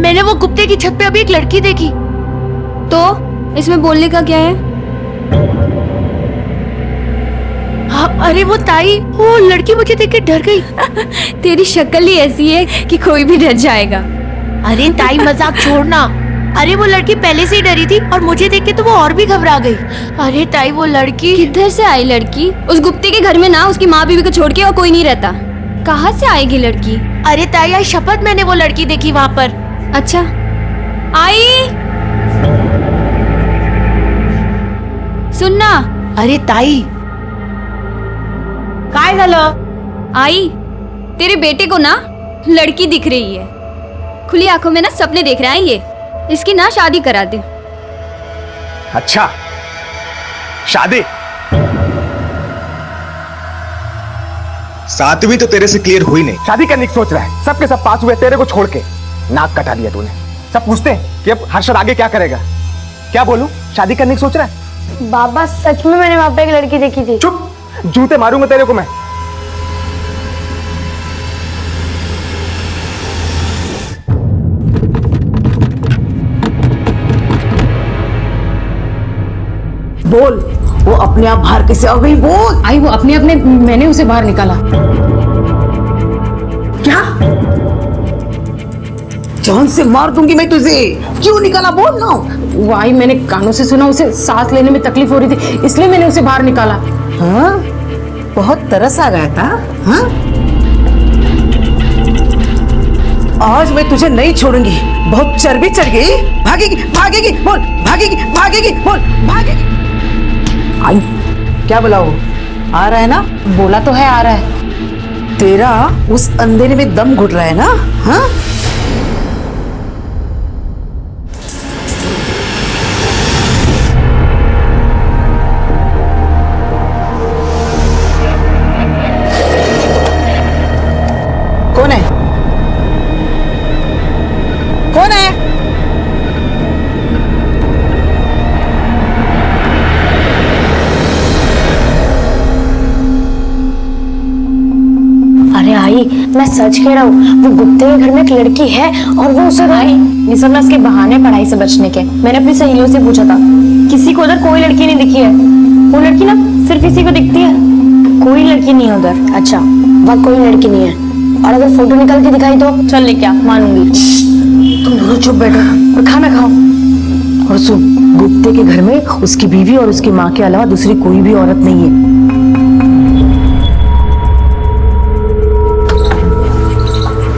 मैंने वो गुप्ते की छत पे अभी एक लड़की देखी। तो इसमें बोलने का क्या है? हाँ, अरे वो ताई, वो लड़की मुझे देख के डर गई। तेरी शक्ल ही ऐसी है कि कोई भी डर जाएगा। अरे ताई मजाक छोड़ना। अरे वो लड़की पहले से ही डरी थी और मुझे देख के तो वो और भी घबरा गई। अरे ताई वो लड़की किधर से आई लड़की? उस गुप्ते के घर में ना उसकी माँ बीवी को छोड़ के और कोई नहीं रहता। कहाँ से आएगी लड़की? अरे ताई आज शपथ मैंने वो लड़की देखी वहाँ पर। अच्छा, आई सुनना। अरे ताई काय झालं? आई, तेरे बेटे को ना लड़की दिख रही है। खुली आंखों में ना सपने देख रहा है ये। इसकी ना शादी करा दे। अच्छा, शादी? सातवीं तो तेरे से क्लियर हुई नहीं। शादी करने की सोच रहा है। सबके सब पास हुए, तेरे को छोड़ के नाक कटा दिया तूने। सब पूछते हैं कि अब हर्षद आगे क्या करेगा। क्या बोलूं? शादी करने की सोच रहा है? बाबा सच में मैंने वहां पे एक लड़की देखी थी। चुप, जूते मारूंगा तेरे को मैं। बोल, वो अपने आप बाहर कैसे आ गई? बोल। आई वो अपने अपने, मैंने उसे बाहर निकाला। क्या? जान से मार दूंगी मैं तुझे। क्यों निकाला? बोल ना। वो आई, मैंने कानों से सुना उसे सांस लेने में तकलीफ हो रही थी, इसलिए मैंने उसे बाहर निकाला। हाँ, बहुत तरस आ गया था। हाँ, आज मैं तुझे नहीं छोड़ूंगी। बहुत चर्बी चढ़ गई। भागेगी भागेगी बोल, भागेगी भागेगी बोल, भागेगी। आई, क्या बोला वो? आ रहा है ना? बोला तो है आ रहा है। तेरा उस अंधेरे में दम घुट रहा है ना? हाँ, कौन है? कौन है? अरे आई, मैं सच कह रहा हूँ, वो गुप्ते के घर में एक लड़की है और वो उसे आई, ये सब ना उसके बहाने पढ़ाई से बचने के। मैंने अपनी सहेलियों से पूछा था, किसी को उधर कोई लड़की नहीं दिखी है। वो लड़की ना सिर्फ इसी को दिखती है, कोई लड़की नहीं है उधर। अच्छा, वहाँ कोई लड़की नहीं है। और अगर फोटो निकल के दिखाई तो? चल ले, क्या मानूंगी। तुम दोनों चुप बैठो और खाना खाओ। और सुन, गुप्ते के घर में उसकी बीवी और उसकी माँ के अलावा दूसरी कोई भी औरत नहीं है।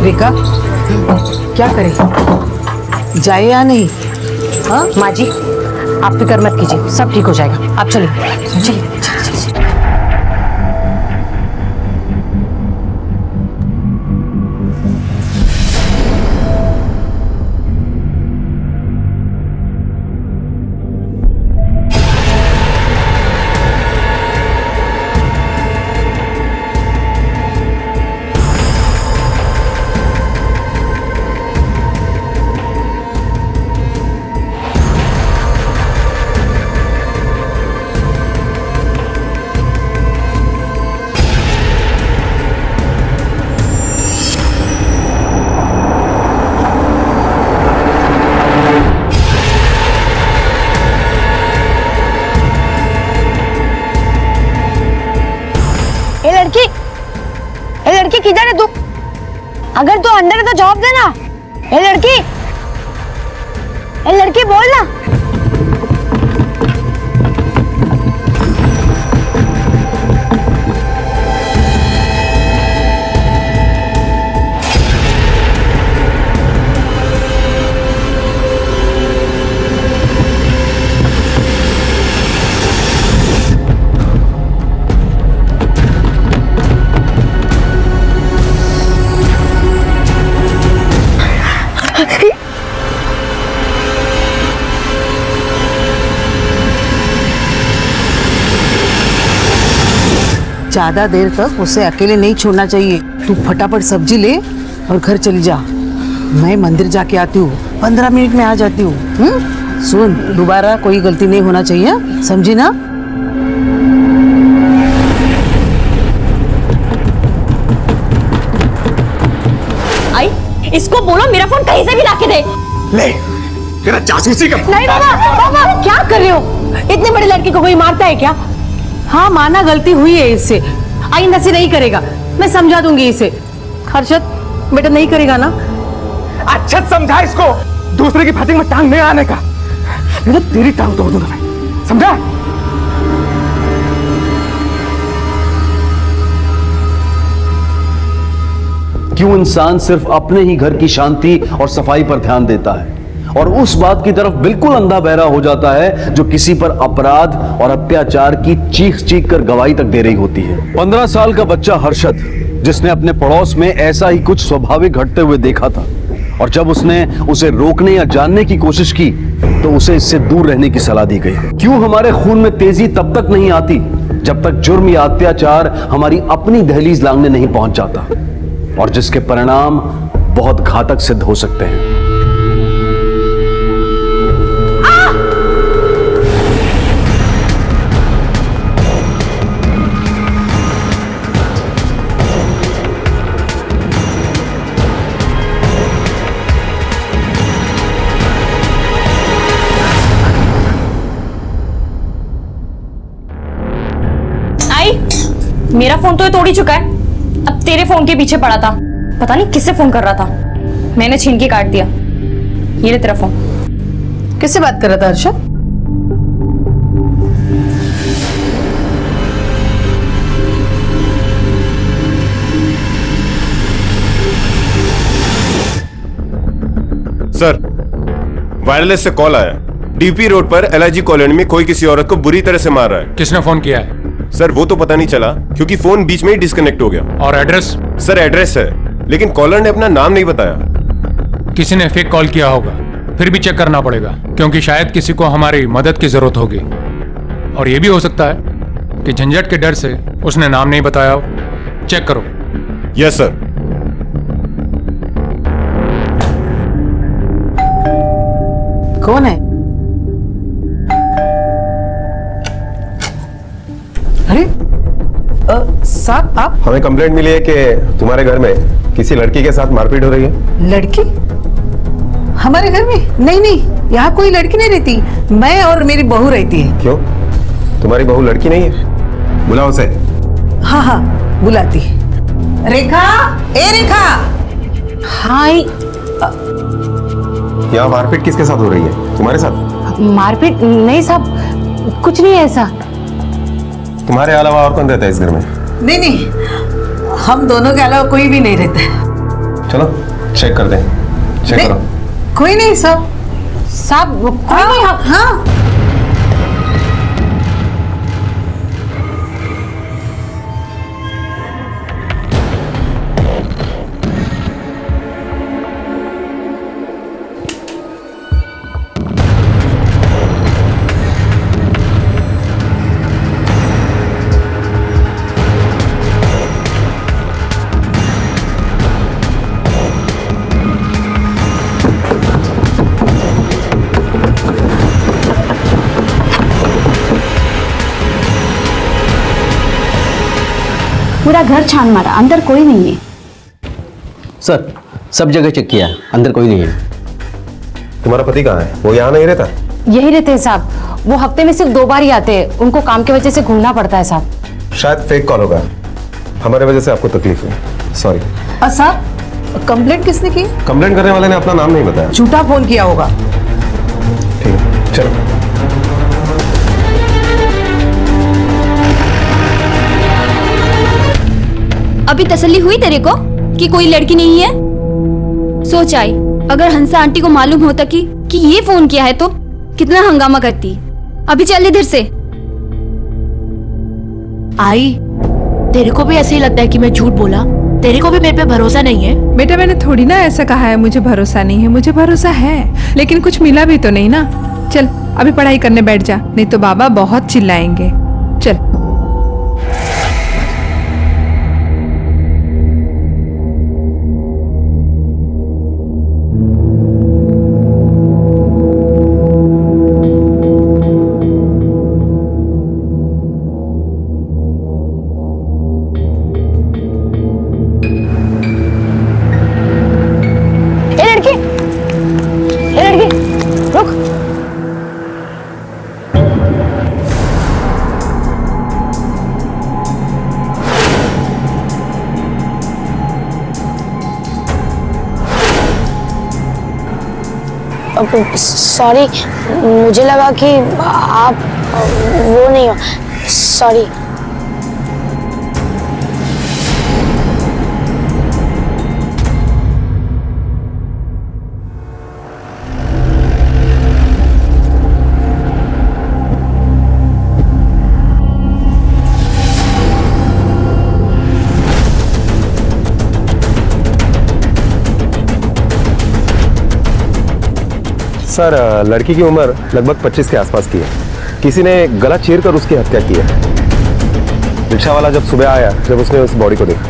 रेखा, क्या करें? जाए या नहीं? हाँ माँ जी, आप फिक्र मत कीजिए, सब ठीक हो जाएगा। आप चलिए चलिए। लड़की किधर है तू? अगर तू अंदर है तो जवाब देना। ए लड़की बोल ना। ज्यादा देर तक उसे अकेले नहीं छोड़ना चाहिए। तू फटाफट सब्जी ले और घर चली जा। मैं मंदिर जाके आती हूँ, 15 मिनट में आ जाती हूँ। सुन, दोबारा कोई गलती नहीं होना चाहिए, समझी ना? आई, इसको बोलो मेरा फोन कहीं से भी लाके दे। ले तेरा जासूसी का नहीं बाबा, बाबा क्या कर रहे हो? इतने बड़े लड़के को कोई मारता है क्या? हाँ माना गलती हुई है इससे, आइंदा से नहीं करेगा, मैं समझा दूंगी इसे। हर्षद बेटा नहीं करेगा ना? अच्छा समझा इसको, दूसरे की फातिंग में टांग नहीं आने का, नहीं तो तेरी टांग तोड़ दूंगा मैं, समझा? क्यों इंसान सिर्फ अपने ही घर की शांति और सफाई पर ध्यान देता है और उस बात की तरफ बिल्कुल अंधा बहरा हो जाता है जो किसी पर अपराध और अत्याचार की चीख चीख कर गवाही तक दे रही होती है। 15 साल का बच्चा हर्षद, जिसने अपने पड़ोस में ऐसा ही कुछ स्वाभाविक घटते हुए देखा था, और जब उसने उसे रोकने या जानने की कोशिश की तो उसे इससे दूर रहने की सलाह दी गई। क्यों हमारे खून में तेजी तब तक नहीं आती जब तक जुर्म या अत्याचार हमारी अपनी दहलीज लांघने नहीं पहुंच जाता, और जिसके परिणाम बहुत घातक सिद्ध हो सकते हैं। आई, मेरा फोन तो ये तोड़ ही चुका है, अब तेरे फोन के पीछे पड़ा था, पता नहीं किससे फोन कर रहा था, मैंने छीन के काट दिया। ये ले तेरा फोन। किससे बात कर रहा था हर्षद? सर, वायरलेस से कॉल आया, डीपी रोड पर एलआईजी कॉलोनी में कोई किसी औरत को बुरी तरह से मार रहा है। किसने फोन किया है? सर वो तो पता नहीं चला क्योंकि फोन बीच में ही डिस्कनेक्ट हो गया। और एड्रेस? सर एड्रेस है लेकिन कॉलर ने अपना नाम नहीं बताया। किसी ने फेक कॉल किया होगा, फिर भी चेक करना पड़ेगा क्योंकि शायद किसी को हमारी मदद की जरूरत होगी। और यह भी हो सकता है कि झंझट के डर से उसने नाम नहीं बताया हो। चेक करो। Yes sir. कौन है? अरे साहब आप? हमें कंप्लेंट मिली है कि तुम्हारे घर में किसी लड़की के साथ मारपीट हो रही है। लड़की? हमारे घर में? नहीं नहीं, यहाँ कोई लड़की नहीं रहती, मैं और मेरी बहू रहती है। क्यों, तुम्हारी बहू लड़की नहीं है? बुलाओ उसे। हाँ हाँ बुलाती। रेखा, ए रेखा। हाय। यहाँ मारपीट किसके साथ हो रही है? तुम्हारे साथ? मारपीट नहीं साहब, कुछ नहीं है ऐसा। तुम्हारे अलावा और कौन रहता है इस घर में? नहीं नहीं, हम दोनों के अलावा कोई भी नहीं रहता है। चलो चेक कर दें। चेक करो। कोई नहीं साहब। कोई नहीं। हाँ पूरा घर छान मारा, अंदर कोई नहीं है। सर सब जगह चेक किया, अंदर कोई नहीं है। तुम्हारा पति कहाँ है? वो यहाँ नहीं रहता? यही रहते हैं साहब, वो हफ्ते में सिर्फ 2 बार ही आते हैं, उनको काम की वजह से घूमना पड़ता है साहब। शायद फेक कॉल होगा, हमारे वजह से आपको तकलीफ हुई, सॉरी। साहब कंप्लेंट किसने की? कंप्लेंट करने वाले ने अपना नाम नहीं बताया। झूठा फोन किया होगा। ठीक है चलो। अभी तसल्ली हुई तेरे को कि कोई लड़की नहीं है? सोच आई, अगर हंसा आंटी को मालूम होता कि ये फोन किया है तो कितना हंगामा करती। अभी चल इधर से। आई, तेरे को भी ऐसे ही लगता है कि मैं झूठ बोला? तेरे को भी मेरे पे भरोसा नहीं है? बेटा मैंने थोड़ी ना ऐसा कहा है मुझे भरोसा नहीं है, मुझे भरोसा है, लेकिन कुछ मिला भी तो नहीं ना। चल अभी पढ़ाई करने बैठ जा, नहीं तो बाबा बहुत चिल्लाएंगे। चल। सॉरी, मुझे लगा कि आप वो नहीं हो। सॉरी। सर, लड़की की उम्र लगभग 25 के आसपास की है। किसी ने गला चीर कर उसकी हत्या की है। रिक्शा वाला जब सुबह आया, जब उसने उस बॉडी को देखा।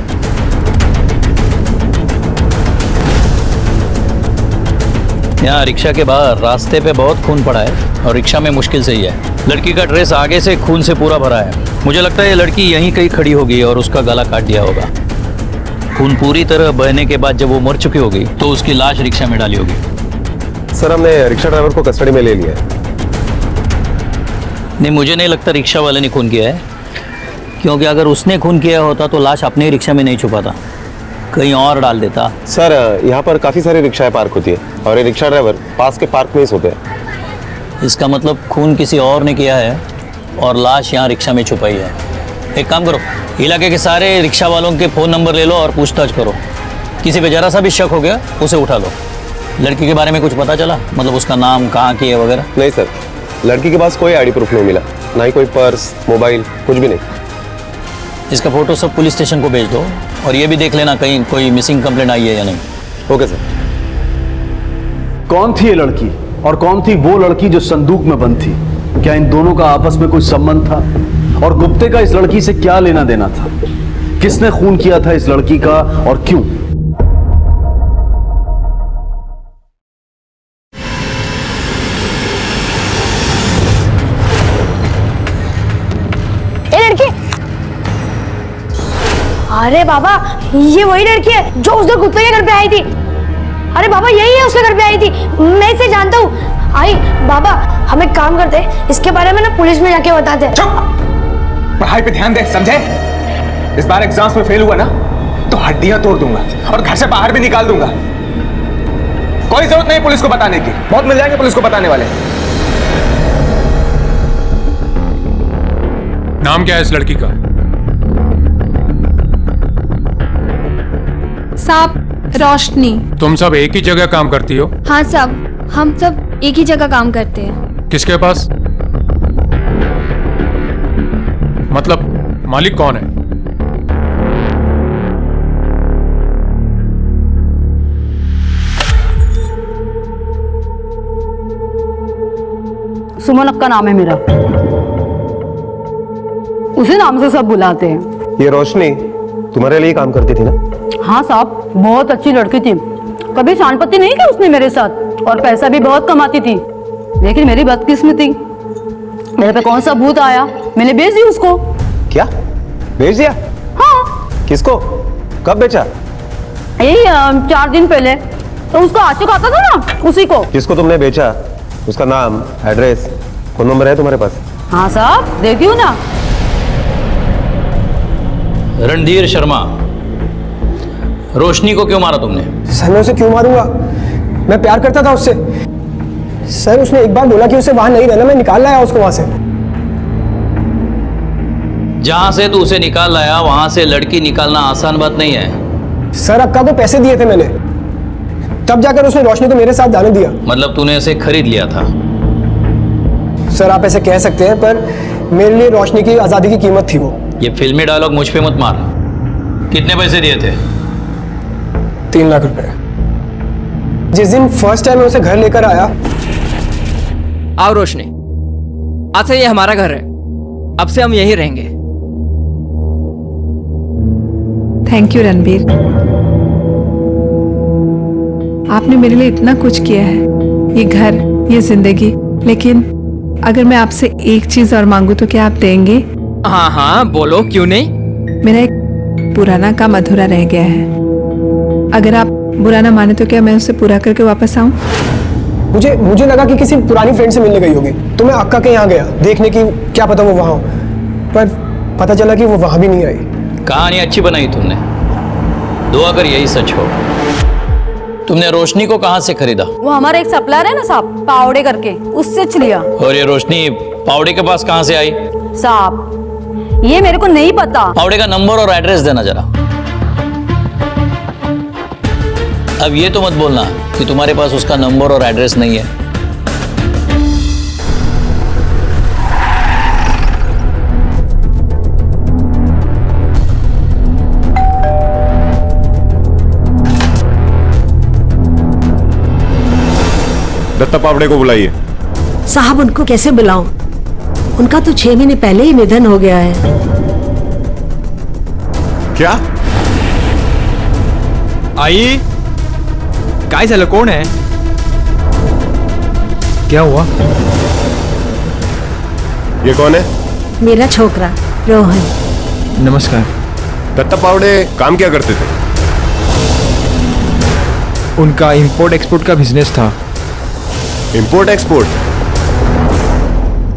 यहाँ रिक्शा के बाहर रास्ते पे बहुत खून पड़ा है और रिक्शा में मुश्किल से ही है। लड़की का ड्रेस आगे से खून से पूरा भरा है। मुझे लगता है ये लड़की यहीं कहीं खड़ी होगी और उसका गला काट दिया होगा। खून पूरी तरह बहने के बाद जब वो मर चुकी होगी तो उसकी लाश रिक्शा में डाली होगी। सर, हमने रिक्शा ड्राइवर को कस्टडी में ले लिया है। नहीं, मुझे नहीं लगता रिक्शा वाले ने खून किया है, क्योंकि अगर उसने खून किया होता तो लाश अपने ही रिक्शा में नहीं छुपाता, कहीं और डाल देता। सर, यहाँ पर काफ़ी सारी रिक्शाएं पार्क होती है और ये रिक्शा ड्राइवर पास के पार्क में ही सोते हैं। इसका मतलब खून किसी और ने किया है और लाश यहाँ रिक्शा में छुपाई है। एक काम करो, इलाके के सारे रिक्शा वालों के फ़ोन नंबर ले लो और पूछताछ करो। किसी पे जरा सा भी शक हो गया उसे उठा लो। लड़की के बारे में कुछ पता चला? मतलब उसका नाम, कहाँ की है वगैरह? नहीं सर, लड़की के पास कोई आईडी प्रूफ नहीं मिला, ना ही कोई पर्स, मोबाइल, कुछ भी नहीं। इसका फोटो सब पुलिस स्टेशन को भेज दो और ये भी देख लेना कहीं कोई मिसिंग कंप्लेंट आई है या नहीं। Okay sir. कौन थी ये लड़की और कौन थी वो लड़की जो संदूक में बंद थी? क्या इन दोनों का आपस में कोई संबंध था? और गुप्ते का इस लड़की से क्या लेना देना था? किसने खून किया था इस लड़की का और क्यों? अरे बाबा, ये वही लड़की है जो उस दिन गुप्ता के घर पे आई थी। अरे बाबा, यही है उसके घर पे आई थी, मैं इसे जानता हूँ। आई बाबा, हम एक काम करते, इसके बारे में ना पुलिस में जाके बताते। पढ़ाई पे ध्यान दे, समझे? इस बार एग्जाम्स में फेल हुआ ना तो हड्डियां तोड़ दूंगा और घर से बाहर भी निकाल दूंगा। कोई जरूरत नहीं पुलिस को बताने की, बहुत मिल जाएंगे पुलिस को बताने वाले। नाम क्या है इस लड़की का? साहब, रोशनी। तुम सब एक ही जगह काम करती हो? हाँ साहब, हम सब एक ही जगह काम करते हैं। किसके पास? मतलब मालिक कौन है? सुमन अक्का नाम है मेरा, उसी नाम से सब बुलाते हैं। ये रोशनी तुम्हारे लिए काम करती थी ना? हाँ साहब, बहुत अच्छी लड़की थी, कभी शानपत्ती नहीं की उसने मेरे साथ और पैसा भी बहुत कमाती थी। लेकिन मेरी बदकिस्मती, मेरे पे कौन सा भूत आया, मैंने बेच दी उसको। क्या बेच दिया? हाँ। किसको? कब बेचा? यही 4 दिन पहले। तो उसका आशिक आता था ना, उसी को। किसको तुमने बेचा? उसका नाम, एड्रेस, फोन नंबर है तुम्हारे पास? हाँ साहब, देखी हूँ ना। रणधीर शर्मा, रोशनी को क्यों मारा तुमने? सर, मैं उसे क्यों मारूंगा? मैं प्यार करता था उससे। सर, उसने एक बार बोला कि उसे वहां नहीं रहना, मैं निकाल लाया उसको वहां से। जहां से तू उसे निकाल लाया वहां से लड़की निकालना आसान बात नहीं है। सर, अक्का को पैसे दिए थे मैंने, तब जाकर उसने रोशनी को मेरे साथ जाने दिया। मतलब तूने इसे खरीद लिया था? सर, आप ऐसे कह सकते हैं, पर मेरे लिए रोशनी की आजादी की कीमत थी वो। ये फिल्मी डायलॉग मुझ पे मत मार। कितने पैसे दिए थे? 3 लाख रुपए। जिस दिन फर्स्ट टाइम मैं उसे घर लेकर आया। आओ रोशनी, आज से ये हमारा घर है, अब से हम यहीं रहेंगे। थैंक यू रणबीर, आपने मेरे लिए इतना कुछ किया है, ये घर, ये जिंदगी। लेकिन अगर मैं आपसे एक चीज और मांगू तो क्या आप देंगे? हाँ हाँ बोलो, क्यों नहीं। मेरा एक पुराना काम अधूरा रह गया है, अगर आप बुरा ना माने तो क्या मैं उसे पूरा करके वापस आऊं? मुझे लगा कि किसी पुरानी फ्रेंड से मिलने गई होगी, तो मैं अक्का के यहाँ गया देखने की, क्या पता वो वहां हो, पर पता चला कि वो वहां भी नहीं आई। कहानी अच्छी बनाई तुमने, दुआ कर यही सच हो। तुमने रोशनी को कहाँ से खरीदा? वो हमारा एक सप्लायर है ना साहब, पावड़े करके, उससे लिया। और ये रोशनी पावड़े के पास कहाँ से आई? साहब ये मेरे को नहीं पता। पावड़े का नंबर और एड्रेस देना जरा। अब ये तो मत बोलना कि तुम्हारे पास उसका नंबर और एड्रेस नहीं है। दत्ता पावड़े को बुलाइए। साहब उनको कैसे बुलाऊं? उनका तो 6 महीने पहले ही निधन हो गया है। क्या? आई काय झालं? कोण है? क्या हुआ? ये कौन है? मेरा छोकरा रोहन। नमस्कार। दत्ता पावड़े काम क्या करते थे? उनका इंपोर्ट एक्सपोर्ट का बिजनेस था। Import export?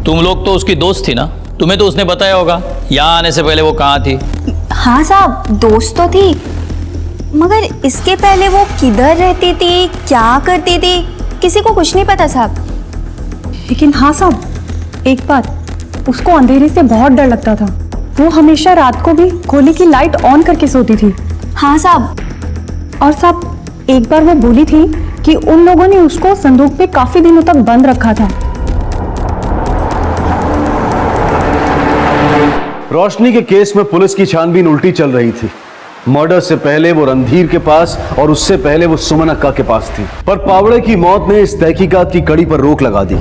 तुम लोग तो उसकी दोस्त थी ना, तुम्हें तो उसने बताया होगा यहाँ आने से पहले वो कहाँ थी। हाँ साहब, दोस्त तो थी, मगर इसके पहले वो किधर रहती थी, क्या करती थी, किसी को कुछ नहीं पता साहब। लेकिन हाँ साहब, एक बात, उसको अंधेरे से बहुत डर लगता था। वो हमेशा रात को भी खोली की लाइट ऑन करके सोती थी। हाँ साहब। और साहब एक बार वो बोली थी कि उन लोगों ने उसको संदूक में काफी दिनों तक बंद रखा था। रोशनी के केस में पुलिस की छानबीन उल्टी चल रही थी। मर्डर से पहले वो रणधीर के पास और उससे पहले वो सुमन अक्का के पास थी। पर पावड़े की मौत ने इस तहकीकात की कड़ी पर रोक लगा दी,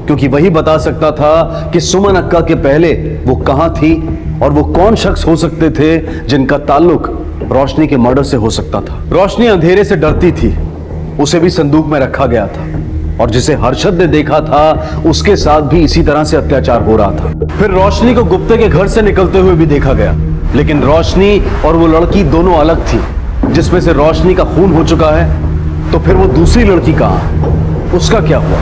क्योंकि वही बता सकता था कि सुमन अक्का के पहले वो कहां थी और वो कौन शख्स हो सकते थे जिनका ताल्लुक रोशनी के मर्डर से हो सकता था। रोशनी अंधेरे से डरती थी, उसे भी संदूक में रखा गया था, और जिसे हर्षद ने देखा था उसके साथ भी इसी तरह से अत्याचार हो रहा था। फिर रोशनी को गुप्ते के घर से निकलते हुए भी देखा गया, लेकिन रोशनी और वो लड़की दोनों अलग थी, जिसमें से रोशनी का खून हो चुका है। तो फिर वो दूसरी लड़की कहां, उसका क्या हुआ?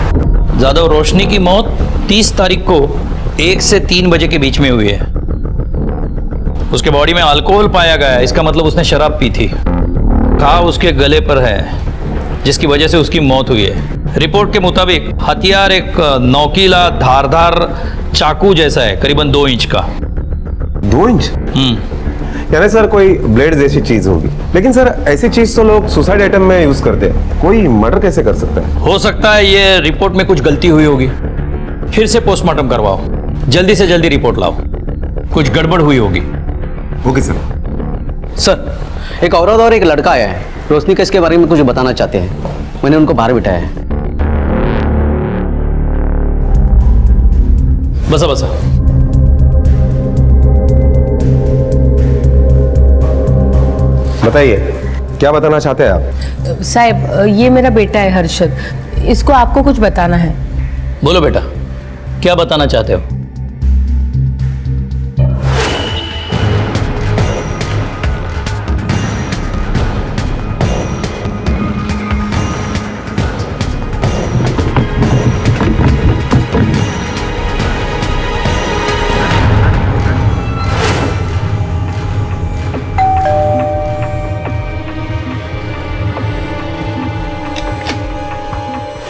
जादव, रोशनी की मौत 30 तारीख को 1 से 3 बजे के बीच में हुई है। उसके बॉडी में अल्कोहल पाया गया है, इसका मतलब उसने शराब पी थी। घाव उसके गले पर है, जिसकी वजह से उसकी मौत हुई है। रिपोर्ट के मुताबिक हथियार एक नोकीला धारदार चाकू जैसा है, करीबन 2 इंच का। 2 इंच? यानी सर कोई ब्लेड जैसी चीज होगी। लेकिन सर ऐसी चीज तो लोग सुसाइड आइटम में यूज करते हैं, कोई मर्डर कैसे कर सकता है? हो सकता है ये रिपोर्ट में कुछ गलती हुई होगी, फिर से पोस्टमार्टम करवाओ, जल्दी से जल्दी रिपोर्ट लाओ, कुछ गड़बड़ हुई होगी। Okay sir. सर, एक औरत और एक लड़का आया है, रोशनी केस के बारे में कुछ बताना चाहते हैं। मैंने उनको बाहर बिठाया है। बसा बसा। बताइए क्या बताना चाहते हैं आप? साहब ये मेरा बेटा है हर्षद, इसको आपको कुछ बताना है। बोलो बेटा, क्या बताना चाहते हो?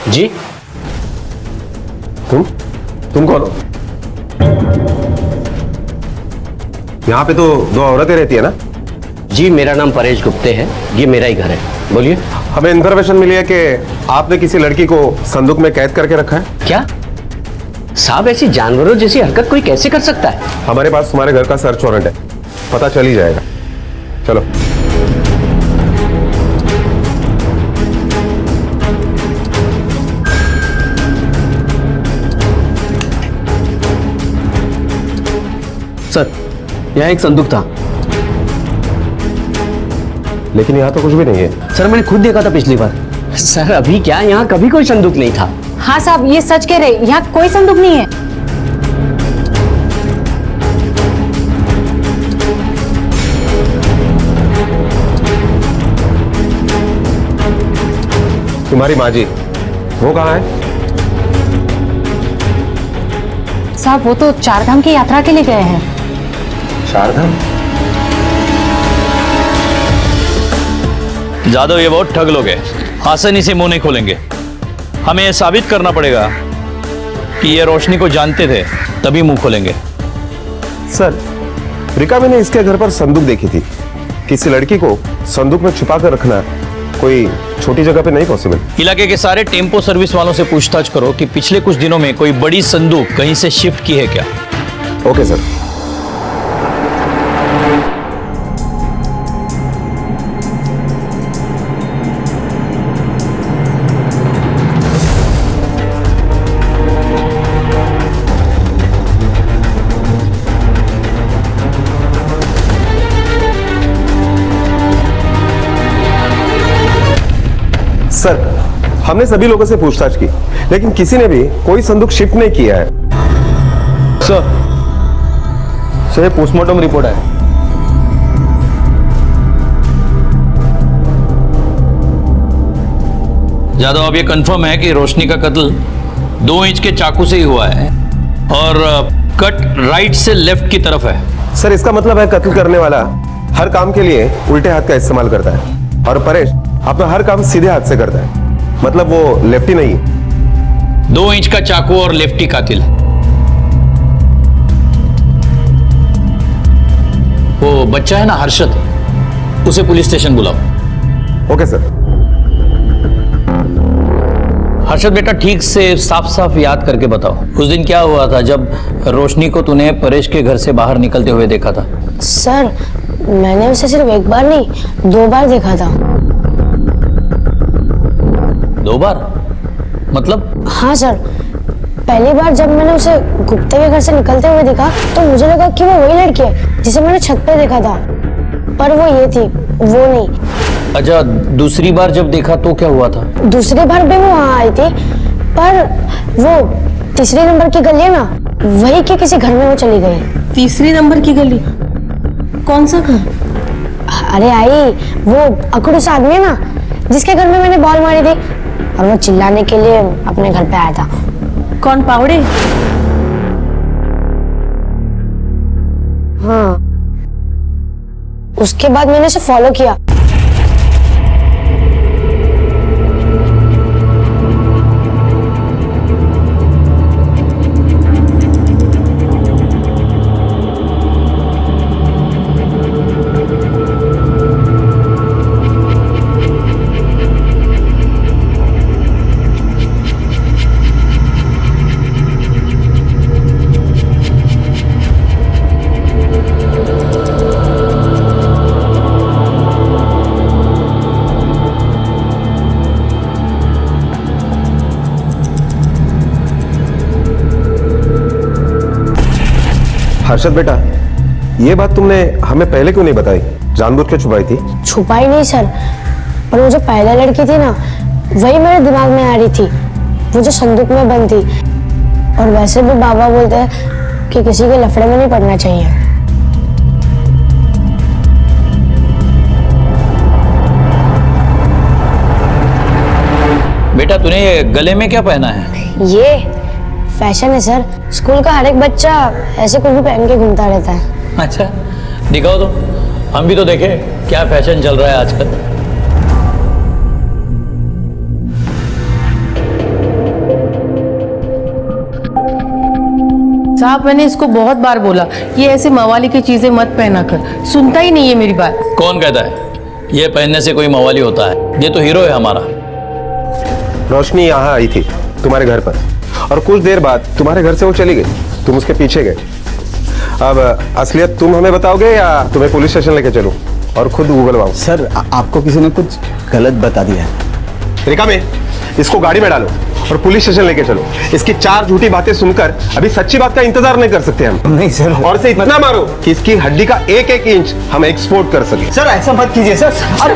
जी? तुम कौन हो? यहाँ पे तो 2 औरतें रहती है ना? जी, मेरा नाम परेश गुप्ते है, ये मेरा ही घर है। बोलिए। हमें इन्फॉर्मेशन मिली है कि आपने किसी लड़की को संदूक में कैद करके रखा है। क्या साहब, ऐसी जानवरों जैसी हरकत कोई कैसे कर सकता है? हमारे पास तुम्हारे घर का सर्च वारंट है, पता चल ही जाएगा। चलो। सर, यहाँ एक संदूक था। लेकिन यहाँ तो कुछ भी नहीं है। सर, मैंने खुद देखा था पिछली बार। सर अभी क्या, यहाँ कभी कोई संदूक नहीं था। हाँ साहब, ये सच कह रहे, यहाँ कोई संदूक नहीं है। तुम्हारी माँ जी वो कहाँ है? साहब वो तो 4 धाम की यात्रा के लिए गए हैं। 4 धाम? जादव, ये बहुत ठग लोग हैं। आसानी से मुंह नहीं खोलेंगे। हमें यह साबित करना पड़ेगा कि ये रोशनी को जानते थे, तभी मुंह खोलेंगे। सर, रिकामी ने इसके घर पर संदूक देखी थी। किसी लड़की को संदूक में छुपा कर रखना कोई छोटी जगह पे नहीं पॉसिबल। इलाके के सारे टेम्पो सर्विस वालों से पूछताछ करो कि पिछले कुछ दिनों में कोई बड़ी संदूक कहीं से शिफ्ट की है क्या। Okay sir. सर, हमने सभी लोगों से पूछताछ की, लेकिन किसी ने भी कोई संदूक शिफ्ट नहीं किया है। सर, पोस्टमार्टम रिपोर्ट है। यादव, अब ये कंफर्म है कि रोशनी का कत्ल 2 इंच के चाकू से ही हुआ है और कट राइट से लेफ्ट की तरफ है। सर, इसका मतलब है कत्ल करने वाला हर काम के लिए उल्टे हाथ का इस्तेमाल करता है और परेश अपना हर काम सीधे हाथ से करता है, मतलब वो लेफ्टी नहीं है। 2 इंच का चाकू और लेफ्टी कातिल। वो बच्चा है ना हर्षद, उसे पुलिस स्टेशन बुलाओ। Okay sir. हर्षद बेटा, ठीक से साफ साफ याद करके बताओ, उस दिन क्या हुआ था जब रोशनी को तूने परेश के घर से बाहर निकलते हुए देखा था? सर, मैंने उसे सिर्फ एक बार नहीं 2 बार देखा था। 2 बार? मतलब? हाँ सर, पहली बार जब मैंने उसे गुप्ते के घर से निकलते हुए देखा तो मुझे लगा कि वो वही लड़की है जिसे मैंने छत पे देखा था, पर वो ये थी, वो नहीं। अच्छा, दूसरी बार जब देखा तो क्या हुआ था? दूसरी बार भी वो वहाँ आई थी, पर वो तीसरे नंबर की गली है ना, वही के किसी घर में वो चली गई। तीसरी नंबर की गली? कौन सा घर? अरे आई, वो अकड़ूस आदमी है ना जिसके घर में मैंने बॉल मारी थी और वो चिल्लाने के लिए अपने घर पे आया था। कौन, पावड़े? हाँ, उसके बाद मैंने उसे फॉलो किया। हर्षद बेटा, ये बात तुमने हमें पहले क्यों नहीं बताई? जानबूझ के छुपाई थी? छुपाई नहीं सर, पर वो जो पहले लड़की थी ना, वही मेरे दिमाग में आ रही थी, वो जो संदूक में बंद थी। और वैसे भी बाबा बोलते हैं कि किसी के लफड़े में नहीं पड़ना चाहिए। बेटा, तूने ये गले में क्या पहना है? ये फैशन है सर, स्कूल का हर एक बच्चा ऐसे कुछ भी पहन के घूमता रहता है। अच्छा, दिखाओ तो, हम भी तो देखें क्या फैशन चल रहा है आजकल। साहब, मैंने इसको बहुत बार बोला ये ऐसे मवाली की चीजें मत पहना कर, सुनता ही नहीं है मेरी बात। कौन कहता है ये पहनने से कोई मवाली होता है? ये तो हीरो है हमारा। रोशनी यहाँ आई थी तुम्हारे घर पर और कुछ देर बाद तुम्हारे घर से वो चली गई, तुम उसके पीछे गए। अब असलियत तुम हमें बताओगे या तुम्हें पुलिस स्टेशन लेके चलूं और खुद उगलवाऊं? सर, आपको किसी ने कुछ गलत बता दिया है। रिकामी, इसको गाड़ी में डालो और पुलिस स्टेशन लेके चलो। इसकी 4 झूठी बातें सुनकर अभी सच्ची बात का इंतजार नहीं कर सकते हम। नहीं सर। और इसे इतना मारो कि इसकी हड्डी का एक इंच हम एक्सपोर्ट कर सके। सर, ऐसा मत कीजिए सर। अरे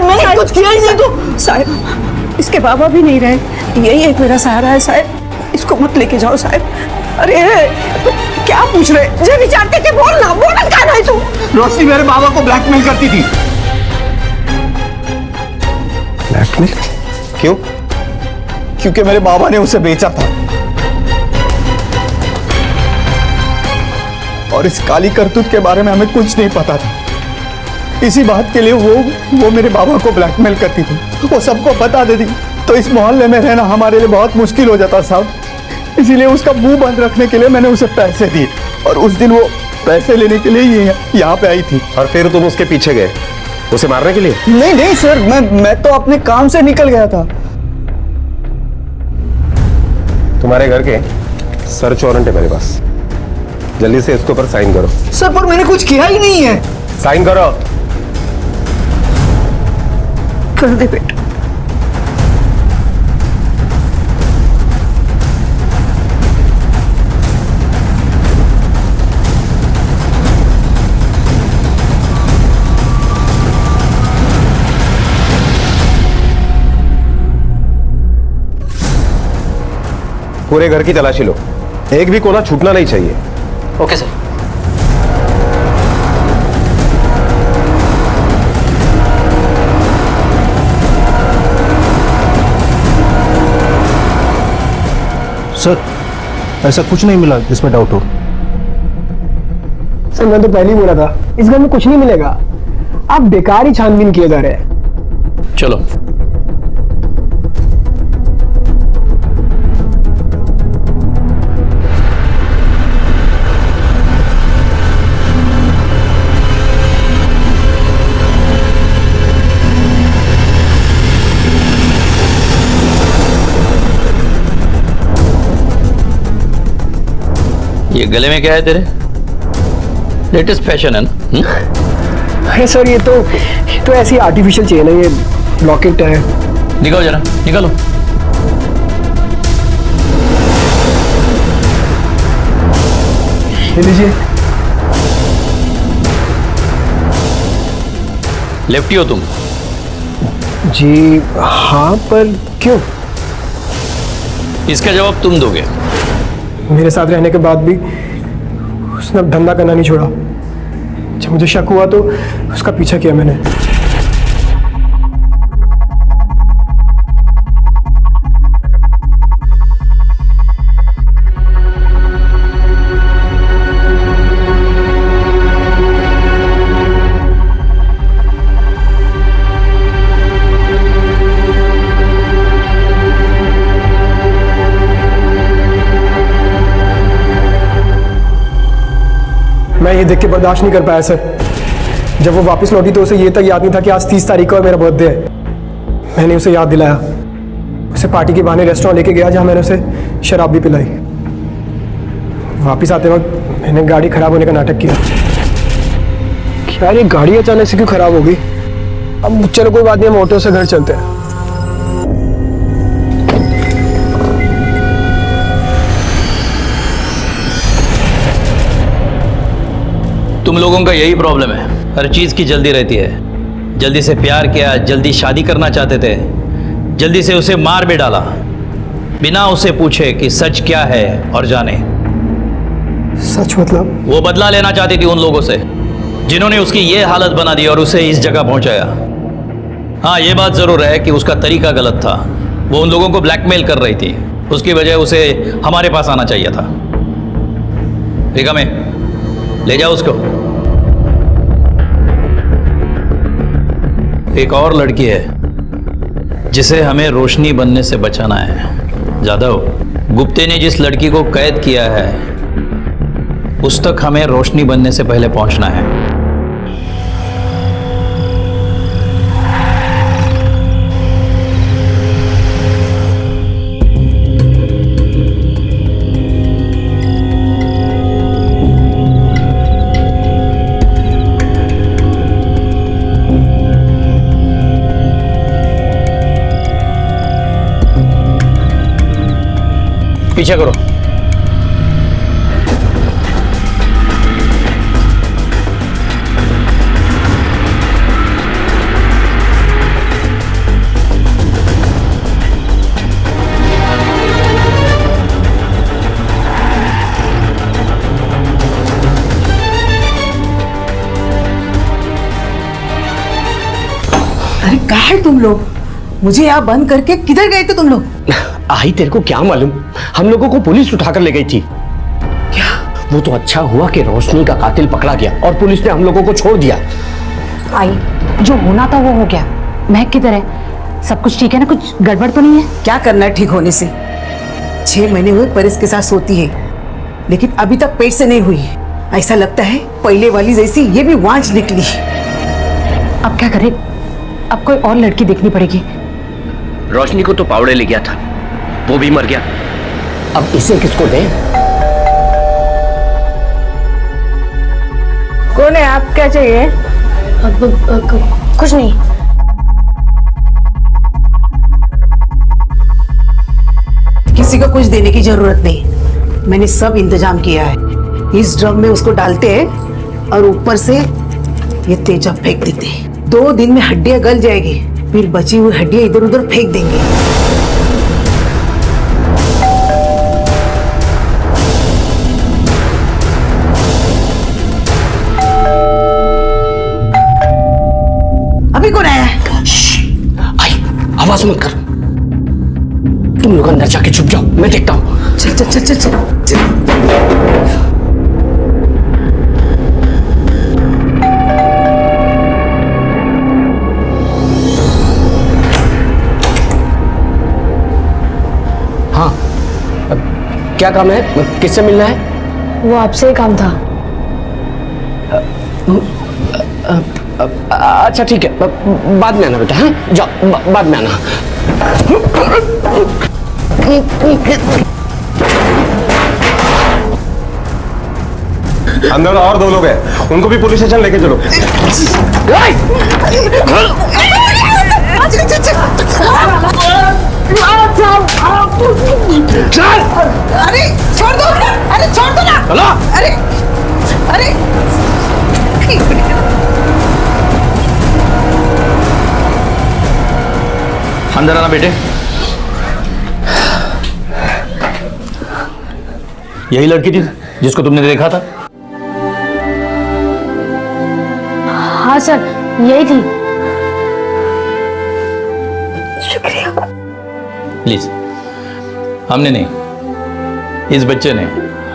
मैंने कुछ किया ही नहीं तो। साहब, इसके बाबा भी नहीं रहे, यही एक मेरा सहारा है साहब, इसको मत लेके जाओ साहब। अरे क्या पूछ रहे? जो विचारते थे बोलना, बोलना क्या नहीं तू? रोशनी मेरे बाबा को ब्लैकमेल करती थी। ब्लैकमेल? क्यों? क्योंकि मेरे बाबा ने उसे बेचा था और इस काली करतूत के बारे में हमें कुछ नहीं पता था। इसी बात के लिए वो मेरे बाबा को ब्लैकमेल करती थी, वो सबको बता देती, तो इस मोहल्ले में रहना हमारे लिए बहुत मुश्किल हो जाता साहब। इसीलिए उसका मुंह बंद रखने के लिए मैंने उसे पैसे दिए, और उस दिन वो पैसे लेने के लिए यहाँ पे आई थी। और फिर तुम उसके पीछे गए उसे मारने के लिए? नहीं नहीं सर, मैं तो अपने काम से निकल गया था। तुम्हारे घर के सर्च वारंट है मेरे पास, जल्दी से इसके ऊपर साइन करो। सर पर मैंने कुछ किया ही नहीं है। साइन करो। कर दे बेटा। पूरे घर की तलाशी लो, एक भी कोना छूटना नहीं चाहिए। Okay sir. सर ऐसा कुछ नहीं मिला जिसमें डाउट हो। सर मैं तो पहले ही बोला था इस घर में कुछ नहीं मिलेगा, आप बेकार ही छानबीन किए जा रहे हैं। चलो ये गले में क्या है तेरे? लेटेस्ट फैशन है ना? अरे सर ये तो ऐसी आर्टिफिशियल चेन है, ये लॉकेट है। निकालो जरा, निकालो। ये लीजिए। लेफ्टी हो तुम? जी हाँ, पर क्यों? इसका जवाब तुम दोगे। मेरे साथ रहने के बाद भी उसने अब धंधा करना नहीं छोड़ा। जब मुझे शक हुआ तो उसका पीछा किया मैंने। मैं ये देख के बर्दाश्त नहीं कर पाया सर। जब वो वापस लौटी तो उसे ये तक याद नहीं था कि आज 30 तारीख को मेरा बर्थडे है। मैंने उसे याद दिलाया, उसे पार्टी के बहाने रेस्टोरेंट लेके गया जहाँ मैंने उसे शराब भी पिलाई। वापस आते वक्त मैंने गाड़ी खराब होने का नाटक किया। यार ये गाड़ी अचानक से क्यों खराब हो गई? अब चलो कोई बात नहीं, हम ऑटो से घर चलते हैं। तुम लोगों का यही प्रॉब्लम है, हर चीज की जल्दी रहती है। जल्दी से प्यार किया, जल्दी शादी करना चाहते थे, जल्दी से उसे मार भी डाला बिना उसे पूछे कि सच क्या है और जाने। सच मतलब? वो बदला लेना चाहती थी उन लोगों से जिन्होंने उसकी ये हालत बना दी और उसे इस जगह पहुंचाया। हाँ ये बात जरूर है कि उसका तरीका गलत था, वो उन लोगों को ब्लैकमेल कर रही थी, उसकी वजह उसे हमारे पास आना चाहिए था। रिका में ले जाओ उसको। एक और लड़की है जिसे हमें रोशनी बनने से बचाना है। जादव, गुप्ते ने जिस लड़की को कैद किया है उस तक हमें रोशनी बनने से पहले पहुंचना है। पीछे करो। अरे कहाँ है तुम लोग? मुझे यहाँ बंद करके किधर गए थे तुम लोग? आई तेरे को क्या मालूम, हम लोगों को पुलिस उठाकर ले गई थी। क्या? वो तो अच्छा हुआ कि रोशनी का कातिल पकड़ा गया और पुलिस ने हम लोगों को छोड़ दिया। आई, जो होना था वो हो गया। महक किधर है? सब कुछ ठीक है ना? कुछ गड़बड़ तो नहीं है? क्या करना है ठीक होने से? 6 महीने हुए परिस के साथ सोती है, लेकिन अभी तक पेट से नहीं हुई। ऐसा लगता है पहले वाली जैसी ये भी वांझ निकली। अब क्या करें? अब कोई और लड़की देखनी पड़ेगी। रोशनी को तो पावड़े ले गया था, वो भी मर गया। अब इसे किसको दें? कौन है आप? क्या चाहिए? कुछ नहीं। किसी को कुछ देने की जरूरत नहीं, मैंने सब इंतजाम किया है। इस ड्रम में उसको डालते हैं और ऊपर से ये तेजा फेंक देते हैं। 2 दिन में हड्डियां गल जाएगी, फिर बची हुई हड्डियां इधर उधर फेंक देंगे। अभी कौन आया है? आई, आवाज मत कर। तुम लोग अंदर जाके छुप जाओ, मैं देखता हूँ। चल चल चल चल चल, चल। हाँ, क्या काम है? किससे मिलना है? वो आपसे ही काम था। अच्छा ठीक है, बाद में आना बेटा। हाँ जाओ, बाद में आना। अंदर और 2 लोग हैं, उनको भी पुलिस स्टेशन लेके चलो। अरे छोड़ दो, अरे छोड़ दो ना। चलो। अरे अरे अंदर आना बेटे। यही लड़की थी जिसको तुमने देखा था? हाँ सर, यही थी। शुक्रिया। प्लीज। हमने नहीं, इस बच्चे ने,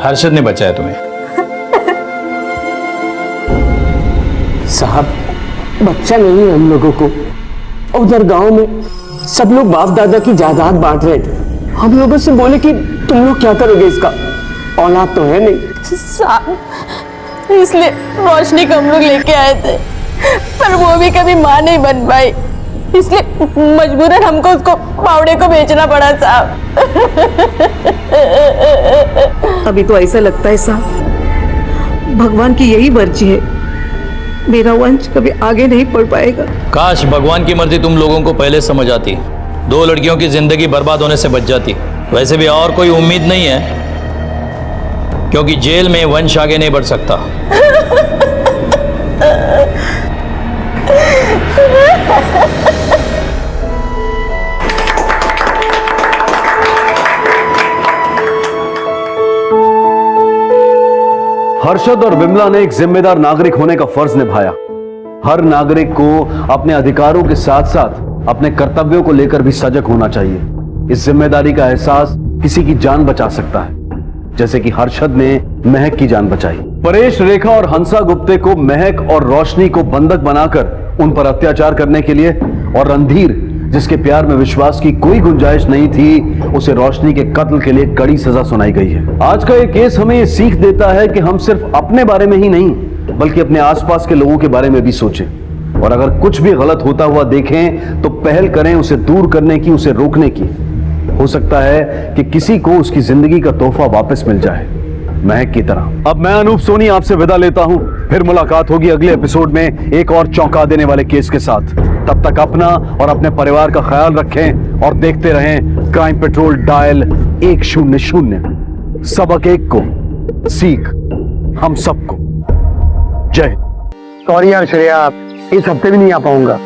हर्षद ने बचाया तुम्हें। साहब, बच्चा नहीं है हम लोगों को। उधर गांव में सब लोग बाप दादा की जायदाद बांट रहे थे। हम लोगों से बोले कि तुम लोग क्या करोगे इसका? औलाद तो है नहीं। साहब, इसलिए रोशनी को हम लोग लेके आए थे, पर वो भी कभी मां नहीं बन पाई, इसलिए मजबूरन हमको उसको पावड़े को बेचना पड़ा साहब। अभी तो ऐसा लगता है साहब, भगवान की यही मर्जी है, मेरा वंश कभी आगे नहीं बढ़ पाएगा। काश भगवान की मर्जी तुम लोगों को पहले समझ आती, 2 लड़कियों की जिंदगी बर्बाद होने से बच जाती। वैसे भी और कोई उम्मीद नहीं है, क्योंकि जेल में वंश आगे नहीं बढ़ सकता। हर्षद और विमला ने एक जिम्मेदार नागरिक होने का फर्ज निभाया। हर नागरिक को अपने अधिकारों के साथ साथ अपने कर्तव्यों को लेकर भी सजग होना चाहिए। इस जिम्मेदारी का एहसास किसी की जान बचा सकता है, जैसे कि हर्षद ने महक की जान बचाई। परेश, रेखा और हंसा गुप्ते को महक और रोशनी को बंधक बनाकर उन पर अत्याचार करने के लिए, और रणधीर, जिसके प्यार में विश्वास की कोई गुंजाइश नहीं थी, उसे रोशनी के कत्ल के लिए कड़ी सजा सुनाई गई है। आज का ये केस हमें ये सीख देता है कि हम सिर्फ अपने बारे में ही नहीं, बल्कि अपने आसपास के लोगों के बारे में भी सोचें, और अगर कुछ भी गलत होता हुआ देखें तो पहल करें उसे दूर करने की, उसे रोकने की। हो सकता है कि किसी को उसकी जिंदगी का तोहफा वापस मिल जाए, महक की तरह। अब मैं अनूप सोनी आपसे विदा लेता हूं, फिर मुलाकात होगी अगले एपिसोड में एक और चौंका देने वाले केस के साथ। तब तक अपना और अपने परिवार का ख्याल रखें और देखते रहें क्राइम पेट्रोल डायल 100। सबक एक को, सीख हम सबको। जय। सॉरी यार श्रेया, इस हफ्ते भी नहीं आ पाऊंगा।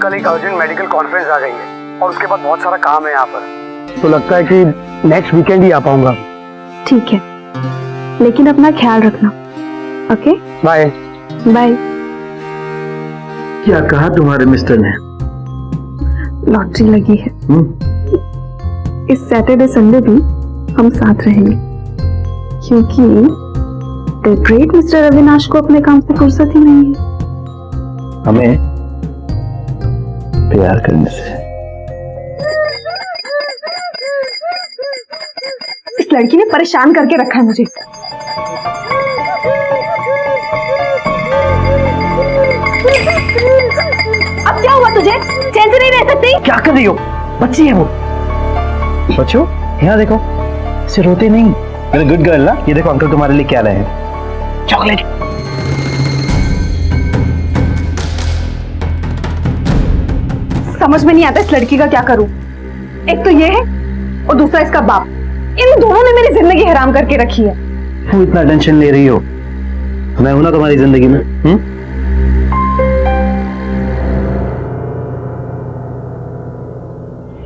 कल एक अर्जेंट मेडिकल कॉन्फ्रेंस आ गई है और उसके बाद बहुत सारा काम है यहाँ पर, तो लगता है कि नेक्स्ट वीकेंड ही आ पाऊंगा। ठीक है, लेकिन अपना ख्याल रखना। Okay, bye bye. क्या कहा तुम्हारे मिस्टर ने? लॉटरी लगी है। इस सैटरडे संडे भी हम साथ रहेंगे, क्योंकि द ग्रेट मिस्टर अविनाश को अपने काम से फुर्सत ही नहीं है। हमें प्यार करने से। इस लड़की ने परेशान करके रखा है मुझे। अब क्या हुआ तुझे? चैन से नहीं रह सकती? क्या कर रही हो? बच्ची है वो। बच्चों यहाँ देखो, इसे रोते नहीं। मेरा गुड गर्ल ना। ये देखो अंकल तुम्हारे लिए क्या लाए हैं, चॉकलेट। समझ में नहीं आता इस लड़की का क्या करूं। एक तो ये है और दूसरा इसका बाप। इन दोनों ने मेरी जिंदगी हराम करके रखी है। तुम इतना टेंशन ले रही हो, मैं हूं ना तुम्हारी जिंदगी में।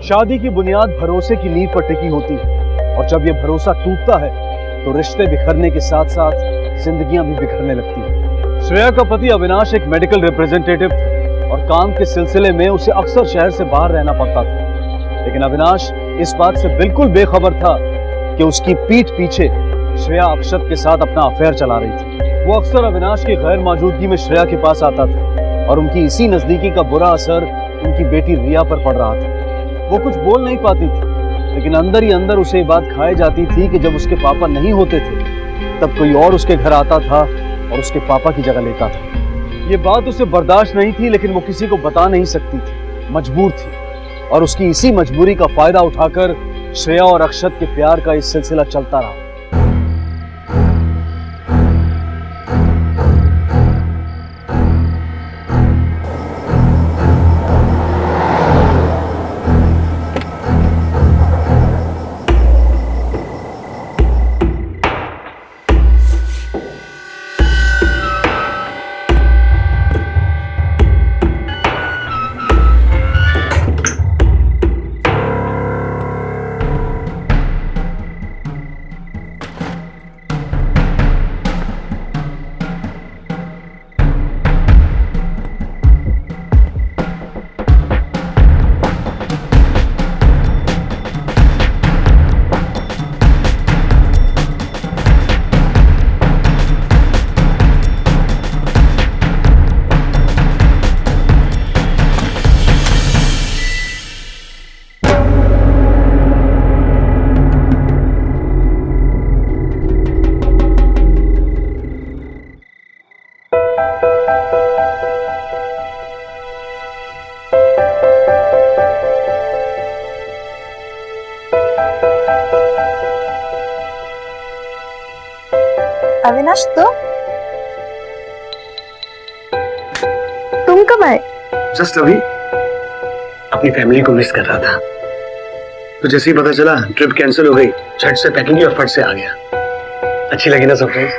शादी की बुनियाद भरोसे की नींव पर टिकी होती है, और जब यह भरोसा टूटता है तो रिश्ते बिखरने के साथ साथ जिंदगियां भी बिखरने लगती हैं। श्रेया का पति अविनाश एक मेडिकल रिप्रेजेंटेटिव था और काम के सिलसिले में उसे अक्सर शहर से बाहर रहना पड़ता था। लेकिन अविनाश इस बात से बिल्कुल बेखबर था कि उसकी पीठ पीछे श्रेया अक्षत के साथ अपना अफेयर चला रही थी। वो अक्सर अविनाश की गैर मौजूदगी में श्रेया के पास आता था और उनकी इसी नजदीकी का बुरा असर उनकी बेटी रिया पर पड़ रहा था। वो कुछ बोल नहीं पाती थी, लेकिन अंदर ही अंदर उसे ये बात खाई जाती थी कि जब उसके पापा नहीं होते थे तब कोई और उसके घर आता था और उसके पापा की जगह लेता था। ये बात उसे बर्दाश्त नहीं थी, लेकिन वो किसी को बता नहीं सकती थी, मजबूर थी। और उसकी इसी मजबूरी का फायदा उठाकर श्रेया और अक्षत के प्यार का इस सिलसिला चलता रहा। अविनाश तुम कब आए? जस्ट अभी अपनी फैमिली को मिस कर रहा था, तो जैसे ही पता चला ट्रिप कैंसिल हो गई, झट से पैकिंग की और फट से आ गया। अच्छी लगी ना सरप्राइज?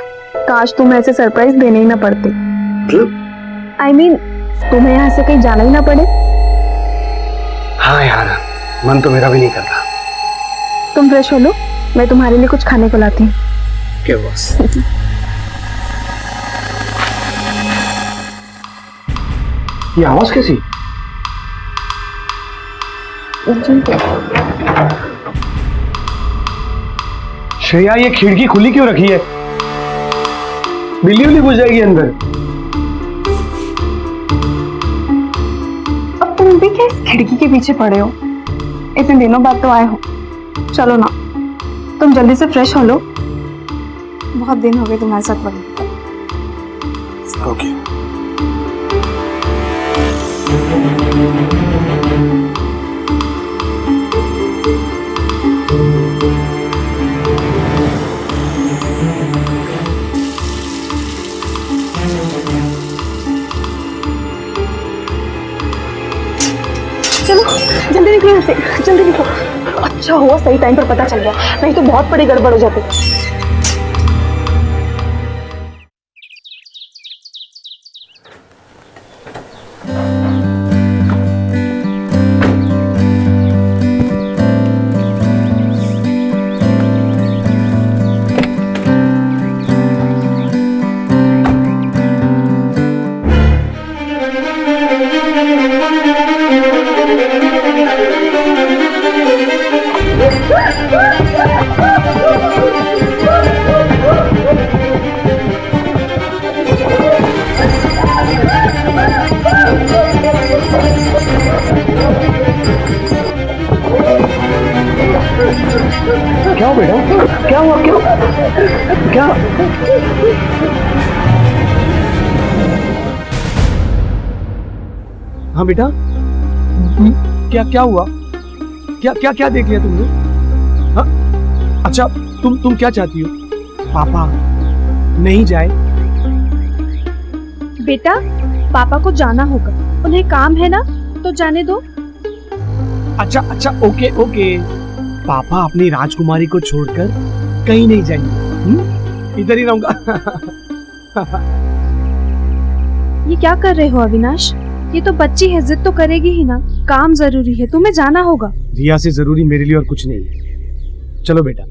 काश तुम्हें ऐसे सरप्राइज देने ही ना पड़ते। I mean, तुम्हें यहाँ से कहीं जाना ही ना पड़े। हाँ यार, मन तो मेरा भी नहीं कर रहा। तुम फ्रेश हो लो, मैं तुम्हारे लिए कुछ खाने को लाती हूँ। क्या बस? ये आवाज कैसी? श्रेया, ये खिड़की खुली क्यों रखी है? बिल्ली उल्ली घुस जाएगी अंदर। अब तुम भी क्या इस खिड़की के पीछे पड़े हो? इतने दिनों बाद तो आए हो, चलो ना तुम जल्दी से फ्रेश हो लो, बहुत दिन हो गए तुम्हारे साथ वक्त। ओके। चलो जल्दी निकलो यहाँ से, जल्दी निकलो। अच्छा हुआ सही टाइम पर पता चल गया, नहीं तो बहुत बड़ी गड़बड़ हो जाती। क्या हुआ बेटा? क्या हुआ? क्या? हाँ बेटा, क्या क्या हुआ? क्या क्या क्या देख लिया तुमने? हाँ? अच्छा, तुम क्या चाहती हो? पापा नहीं जाए? बेटा, पापा को जाना होगा, उन्हें काम है ना, तो जाने दो। अच्छा अच्छा, ओके ओके। पापा अपनी राजकुमारी को छोड़कर कहीं नहीं जाएंगे, इधर ही रहूंगा। ये क्या कर रहे हो अविनाश? ये तो बच्ची है, जिद तो करेगी ही ना। काम जरूरी है, तुम्हें जाना होगा। रिया से जरूरी मेरे लिए और कुछ नहीं है। चलो बेटा।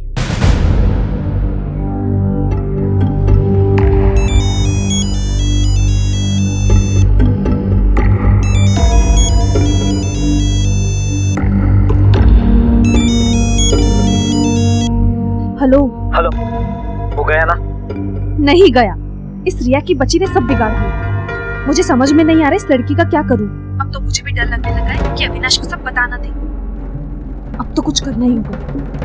हेलो हेलो, वो गया ना? नहीं गया। इस रिया की बच्ची ने सब बिगाड़ दिया। मुझे समझ में नहीं आ रहा इस लड़की का क्या करूं। अब तो मुझे भी डर लगने लगा है कि अविनाश को सब बता ना दे। अब तो कुछ करना ही होगा।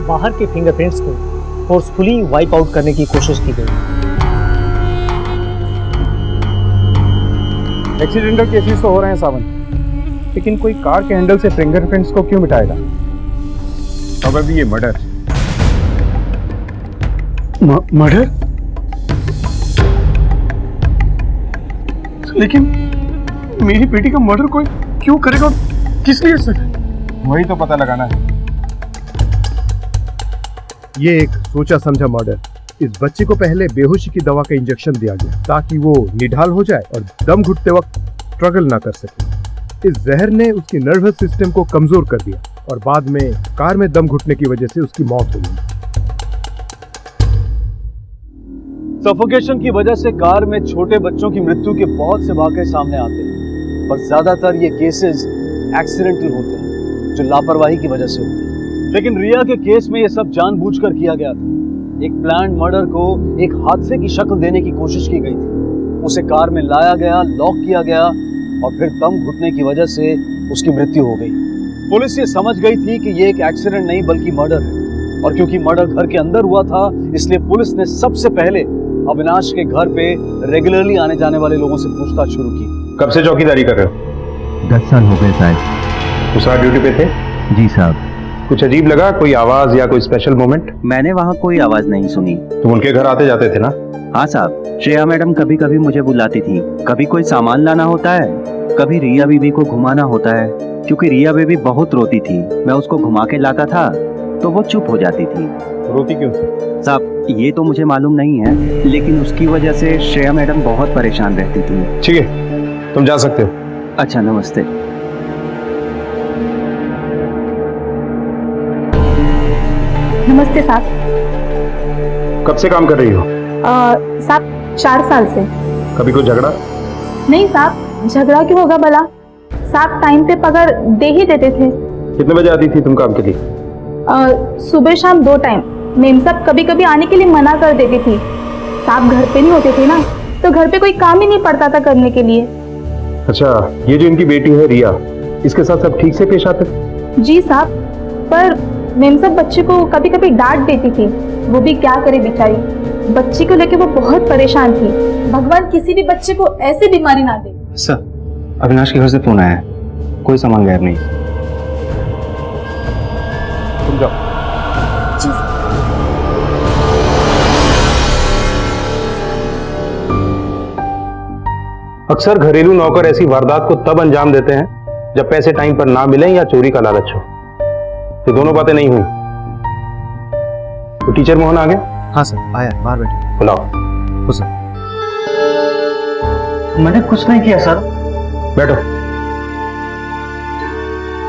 बाहर के फिंगरप्रिंट्स को फोर्सफुली वाइप आउट करने की कोशिश की गई। एक्सीडेंटल केसेस तो हो रहे हैं सावन, लेकिन कोई कार के हैंडल से फिंगरप्रिंट्स को क्यों मिटाएगा? प्रोबेबली ये मर्डर। मर्डर? लेकिन मेरी बेटी का मर्डर कोई क्यों करेगा, किस लिए सर? वही तो पता लगाना है। ये एक सोचा समझा मर्डर। इस बच्चे को पहले बेहोशी की दवा का इंजेक्शन दिया गया ताकि वो निढाल हो जाए और दम घुटते वक्त स्ट्रगल ना कर सके। इस जहर ने उसकी नर्वस सिस्टम को कमजोर कर दिया और बाद में कार में दम घुटने की वजह से उसकी मौत हो गई। सफोकेशन की वजह से कार में छोटे बच्चों की मृत्यु के बहुत से वाकये सामने आते हैं, पर ज्यादातर ये केसेस एक्सीडेंटल होते हैं जो लापरवाही की वजह से होते हैं। लेकिन रिया के केस में ये सब जानबूझकर किया गया था। एक प्लान्ड मर्डर को एक हादसे की शक्ल देने की कोशिश की गई थी। उसे कार में लाया गया, लॉक किया गया और फिर दम घुटने की वजह से उसकी मृत्यु हो गई। पुलिस ये समझ गई थी कि ये एक एक्सीडेंट नहीं बल्कि मर्डर है, और क्योंकि मर्डर घर के अंदर हुआ था इसलिए पुलिस ने सबसे पहले अविनाश के घर पे रेगुलरली आने जाने वाले लोगों से पूछताछ शुरू की। कब से चौकीदारी कर रहे हो? 10 साल हो गए साहब। उस रात ड्यूटी पे थे? जी साहब। कुछ अजीब लगा? कोई आवाज या कोई स्पेशल मोमेंट? मैंने वहाँ कोई आवाज नहीं सुनी। तुम उनके घर आते जाते थे ना? हाँ साहब। श्रेया मैडम कभी कभी मुझे बुलाती थी। कभी कोई सामान लाना होता है, कभी रिया बीबी को घुमाना होता है, क्योंकि रिया बेबी बहुत रोती थी। मैं उसको घुमा के लाता था तो वो चुप हो जाती थी। रोती क्यों थी? साहब ये तो मुझे मालूम नहीं है, लेकिन उसकी वजह से श्रेया मैडम बहुत परेशान रहती थी। ठीक है, तुम जा सकते हो। अच्छा, नमस्ते। नमस्ते साहब। कब से काम कर रही हो? साहब 4 साल से। कभी कोई झगड़ा? नहीं साहब, झगड़ा क्यों होगा भला? साहब टाइम पे पगार दे ही देते थे। कितने बजे आती थी तुम काम के लिए? सुबह शाम 2 टाइम। मेम साहब कभी कभी आने के लिए मना कर देती थी। साहब घर पे नहीं होते थे ना, तो घर पे कोई काम ही नहीं पड़ता था करने के लिए। अच्छा, ये जो इनकी बेटी है रिया, इसके साथ सब ठीक से पेश आते थे? जी साहब, पर मेम साहब बच्चे को कभी कभी डांट देती थी। वो भी क्या करे बेचारी, बच्ची को लेके वो बहुत परेशान थी। भगवान किसी भी बच्चे को ऐसी बीमारी ना दे। सर, अविनाश के घर से फोन आया है, कोई सामान गायब नहीं। तुम जाओ। अक्सर घरेलू नौकर ऐसी वारदात को तब अंजाम देते हैं जब पैसे टाइम पर ना मिले या चोरी का लालच हो। ये दोनों बातें नहीं हुई तो टीचर मोहन आ गए? हाँ सर आया, बाहर बैठे। बुलाओ। हो सर। मैंने कुछ नहीं किया सर। बैठो।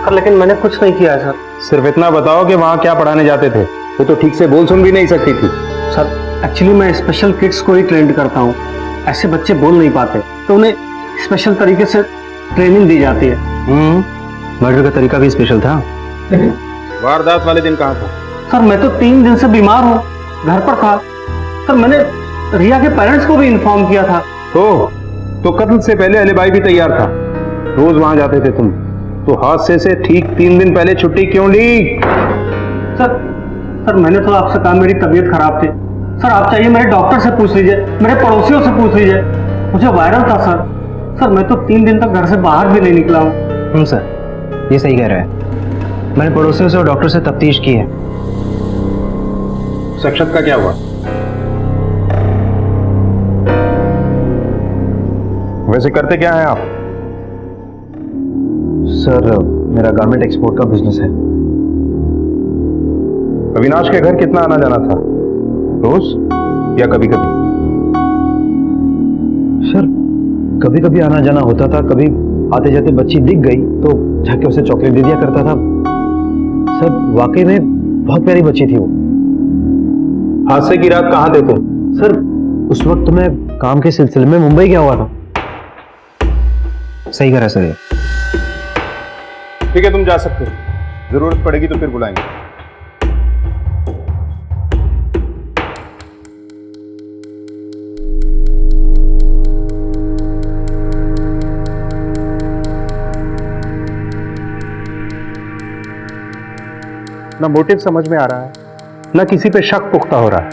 सर लेकिन मैंने कुछ नहीं किया है सर। सिर्फ इतना बताओ कि वहां क्या पढ़ाने जाते थे? वो तो ठीक से बोल सुन भी नहीं सकती थी। सर एक्चुअली मैं स्पेशल किड्स को ही ट्रेंड करता हूँ। ऐसे बच्चे बोल नहीं पाते तो उन्हें स्पेशल तरीके से ट्रेनिंग दी जाती है। मर्डर का तरीका भी स्पेशल था। वारदात वाले दिन कहाँ था? सर मैं तो 3 दिन से बीमार हूँ, घर पर था। सर मैंने रिया के पेरेंट्स को भी इन्फॉर्म किया था। तो कत्ल से पहले अलीबाई भी तैयार था। रोज वहां जाते थे तुम, तो हादसे से ठीक 3 दिन पहले छुट्टी क्यों ली? सर मैंने तो आपसे कहा मेरी तबीयत खराब थी। सर आप चाहिए मेरे डॉक्टर से पूछ लीजिए, मेरे पड़ोसियों से पूछ लीजिए, मुझे वायरल था सर मैं तो 3 दिन तक घर से बाहर भी नहीं निकला हूँ। सर ये सही कह रहे हैं। मैंने पड़ोसियों से और डॉक्टर से तफ्तीश की है। शख्सियत का क्या हुआ? वैसे करते क्या हैं आप? सर मेरा गारमेंट एक्सपोर्ट का बिजनेस है। अविनाश के घर कितना आना जाना था? रोज या कभी कभी? सर कभी कभी आना जाना होता था, कभी आते जाते बच्ची दिख गई तो जाके उसे चॉकलेट दे दिया करता था। सर वाकई में बहुत प्यारी बच्ची थी वो। हादसे की रात कहाँ थे तुम? सर उस वक्त मैं काम के सिलसिले में मुंबई गया हुआ था। सही कह रहा है सर ये। ठीक है तुम जा सकते हो, जरूरत पड़ेगी तो फिर बुलाएंगे। ना मोटिव समझ में आ रहा है, ना किसी पे शक पुख्ता हो रहा है।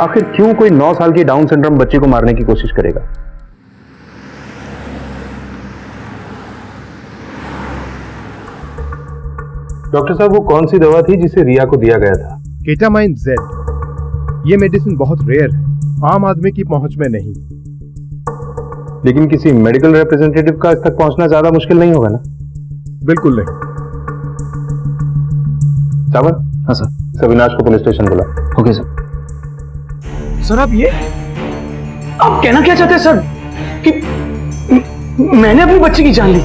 आखिर क्यों कोई 9 साल की डाउन सिंड्रोम बच्ची को मारने की कोशिश करेगा? डॉक्टर साहब वो कौन सी दवा थी जिसे रिया को दिया गया था? Ketamine Z. ये मेडिसिन बहुत रेयर है, आम आदमी की पहुंच में नहीं। लेकिन किसी मेडिकल रिप्रेजेंटेटिव का इस तक पहुंचना ज्यादा मुश्किल नहीं होगा ना? बिल्कुल नहीं। सावन? हाँ सर। अविनाश को पुलिस स्टेशन बुला। Okay sir. सर आप कहना क्या चाहते हैं सर कि मैंने अपनी बच्ची की जान ली?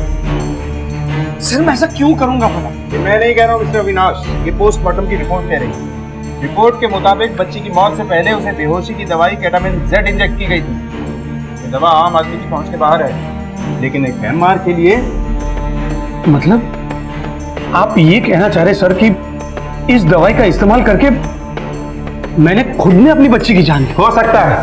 सर मैं ऐसा क्यों करूंगा भला? मैं नहीं कह रहा हूं मिस्टर अविनाश, ये पोस्टमार्टम की रिपोर्ट कह रही है। रिपोर्ट के मुताबिक बच्ची की मौत से पहले उसे बेहोशी की दवाई केटामिन जेड इंजेक्ट की गई थी। ये दवा आम आदमी की पहुंच के बाहर है, लेकिन एक एमआर के लिए। मतलब आप ये कहना चाह रहे सर कि इस दवाई का इस्तेमाल करके मैंने खुद ने अपनी बच्ची की जान ली? हो सकता है।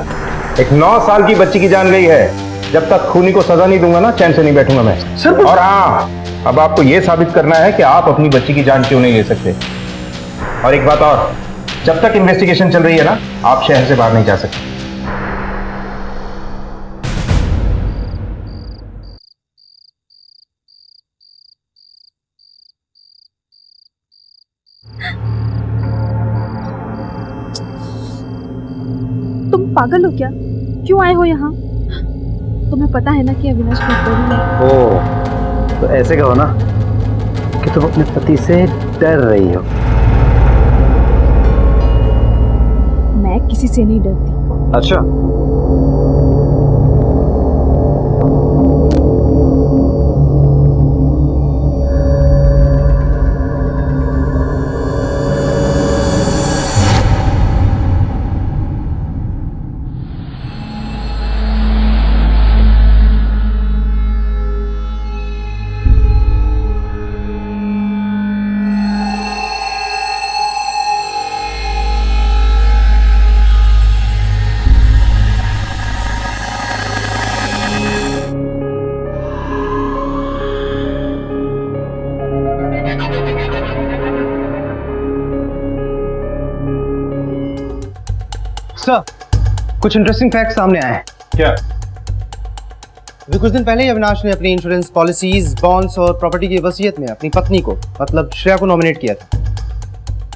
एक 9 साल की बच्ची की जान गई है। जब तक खूनी को सजा नहीं दूंगा ना, चैन से नहीं बैठूंगा मैं सर। और हाँ, अब आपको यह साबित करना है कि आप अपनी बच्ची की जान क्यों नहीं ले सकते। और एक बात और, जब तक इन्वेस्टिगेशन चल रही है ना, आप शहर से बाहर नहीं जा सकते। तुम पागल हो क्या? क्यों आए हो यहाँ? तुम्हें पता है ना कि अविनाश निर्दोषी है। ओ तो ऐसे कहो ना कि तुम अपने पति से डर रही हो। मैं किसी से नहीं डरती। अच्छा सर कुछ इंटरेस्टिंग फैक्ट सामने आए हैं। क्या? अभी कुछ दिन पहले ही अविनाश ने अपनी इंश्योरेंस पॉलिसीज, बॉन्ड्स और प्रॉपर्टी की वसीयत में अपनी पत्नी को मतलब श्रेया को नॉमिनेट किया था।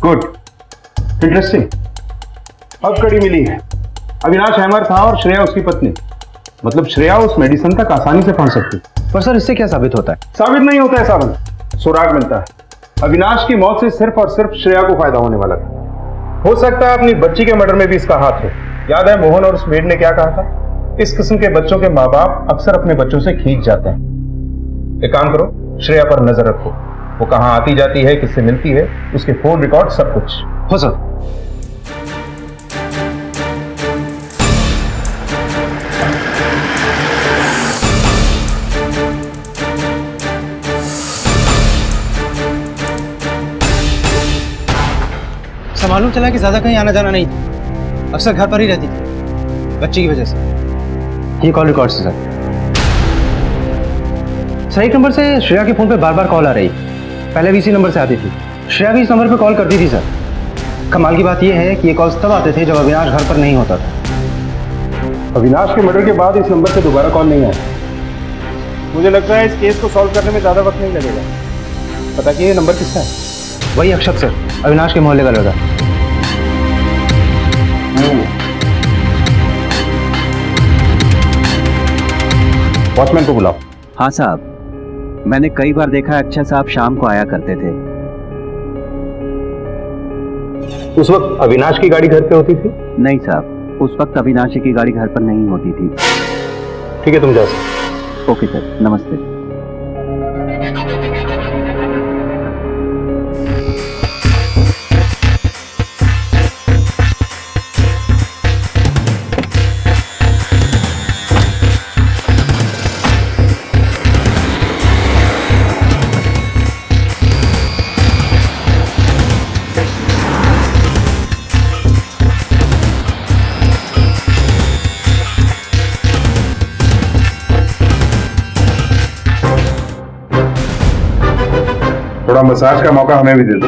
Good, interesting. अब कड़ी मिली है। अविनाश हैमर था और श्रेया उसकी पत्नी। मतलब श्रेया उस मेडिसिन तक आसानी से पहुंच सकती। पर सर इससे क्या साबित होता है? साबित नहीं होता है साबित, सुराग मिलता है। अविनाश की मौत से सिर्फ और सिर्फ श्रेया को फायदा होने वाला था। हो सकता है अपनी बच्ची के मर्डर में भी इसका हाथ हो। याद है मोहन और उस मेड ने क्या कहा था? इस किस्म के बच्चों के माँ बाप अक्सर अपने बच्चों से खींच जाते हैं। एक काम करो, श्रेया पर नजर रखो, वो कहाँ आती जाती है, किससे मिलती है, उसके फोन रिकॉर्ड सब कुछ। हो सर। मालूम चला कि ज्यादा कहीं आना जाना नहीं था, अक्सर घर पर ही रहती थी बच्ची की वजह से। ये कॉल रिकॉर्ड से सर। सही नंबर से श्रेया के फोन पे बार बार कॉल आ रही, पहले भी इसी नंबर से आती थी। श्रेया भी इस नंबर पे कॉल करती थी सर। कमाल की बात यह है कि ये कॉल्स तब आते थे जब अविनाश घर पर नहीं होता था। अविनाश के मर्डर के बाद इस नंबर से दोबारा कॉल नहीं आया। मुझे लगता है इस केस को सॉल्व करने में ज्यादा वक्त नहीं लगेगा। पता कि ये नंबर किसका है? वही अक्षत सर, अविनाश के मोहल्ले का लड़का। वॉचमैन को बुलाओ। हाँ साहब, मैंने कई बार देखा अक्षय साहब शाम को आया करते थे। उस वक्त अविनाश की गाड़ी घर पे होती थी? नहीं साहब, उस वक्त अविनाश की गाड़ी घर पर नहीं होती थी। ठीक है, तुम जाओ सर। ओके सर, नमस्ते। थोड़ा मसाज का मौका हमें भी दे दो।